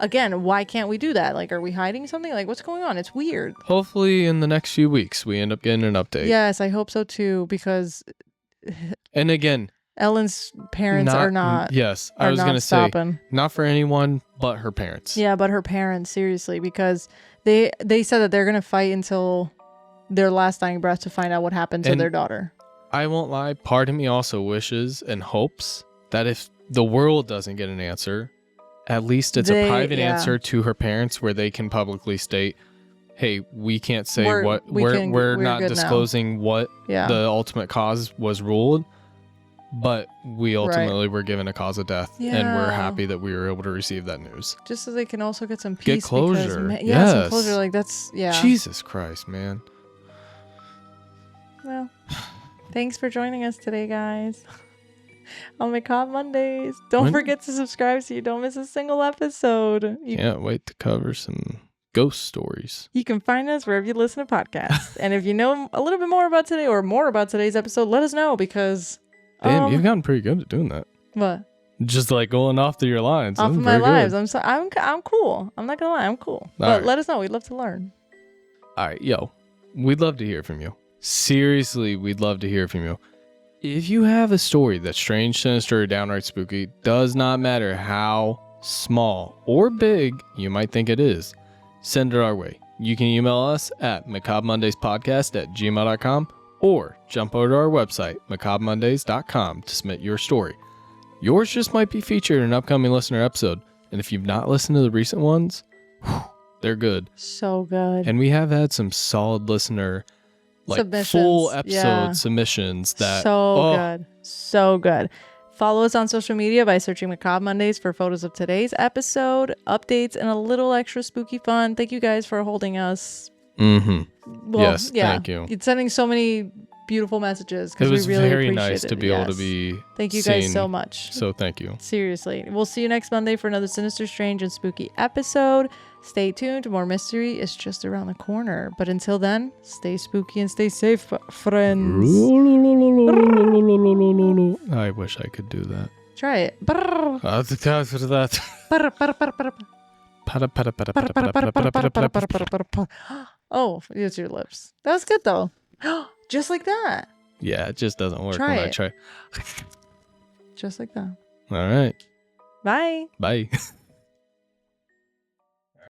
again, why can't we do that? Like, are we hiding something? Like, what's going on? It's weird. Hopefully in the next few weeks we end up getting an update. Yes, I hope so too, because and again, Ellen's parents are not. Yes, I was going to say not for anyone but her parents. Yeah, but her parents, seriously, because they said that they're going to fight until their last dying breath to find out what happened to their daughter. I won't lie, part of me also wishes and hopes that if the world doesn't get an answer, at least it's a private answer to her parents where they can publicly state, hey, we can't say we're not disclosing what the ultimate cause was ruled, but we ultimately were given a cause of death, and we're happy that we were able to receive that news. Just so they can also get some peace. Get closure. Because, some closure. Like, that's, Jesus Christ, man. Well, thanks for joining us today, guys. On Macabre Mondays. Don't forget to subscribe so you don't miss a single episode. Can't wait to cover some ghost stories. You can find us wherever you listen to podcasts. And if you know a little bit more about today or more about today's episode, let us know, because... Damn, you've gotten pretty good at doing that. What? Just like going off through your lines. Off of my lives. I'm cool. I'm not gonna lie, I'm cool. But let us know. We'd love to learn. All right, we'd love to hear from you. Seriously, we'd love to hear from you. If you have a story that's strange, sinister, or downright spooky, does not matter how small or big you might think it is, send it our way. You can email us at macabremondayspodcast@gmail.com or jump over to our website, macabremondays.com, to submit your story. Yours just might be featured in an upcoming listener episode, and if you've not listened to the recent ones, they're good. So good. And we have had some solid listener full episode submissions that so good. Follow us on social media by searching Macabre Mondays for photos of today's episode, updates, and a little extra spooky fun. Thank you guys for holding us. Well, yes, thank you. It's sending so many beautiful messages It because was we really very appreciate nice it. to be able to Yes. be Thank you guys seen. so much. So thank you. Seriously. We'll see you next Monday for another sinister, strange, and spooky episode. Stay tuned. More mystery is just around the corner. But until then, stay spooky and stay safe, friends. I wish I could do that. Try it. Brrr. Oh, use your lips. That was good though. Just like that. Yeah, it just doesn't work Try when I it. try. Just like that. All right. Bye. Bye.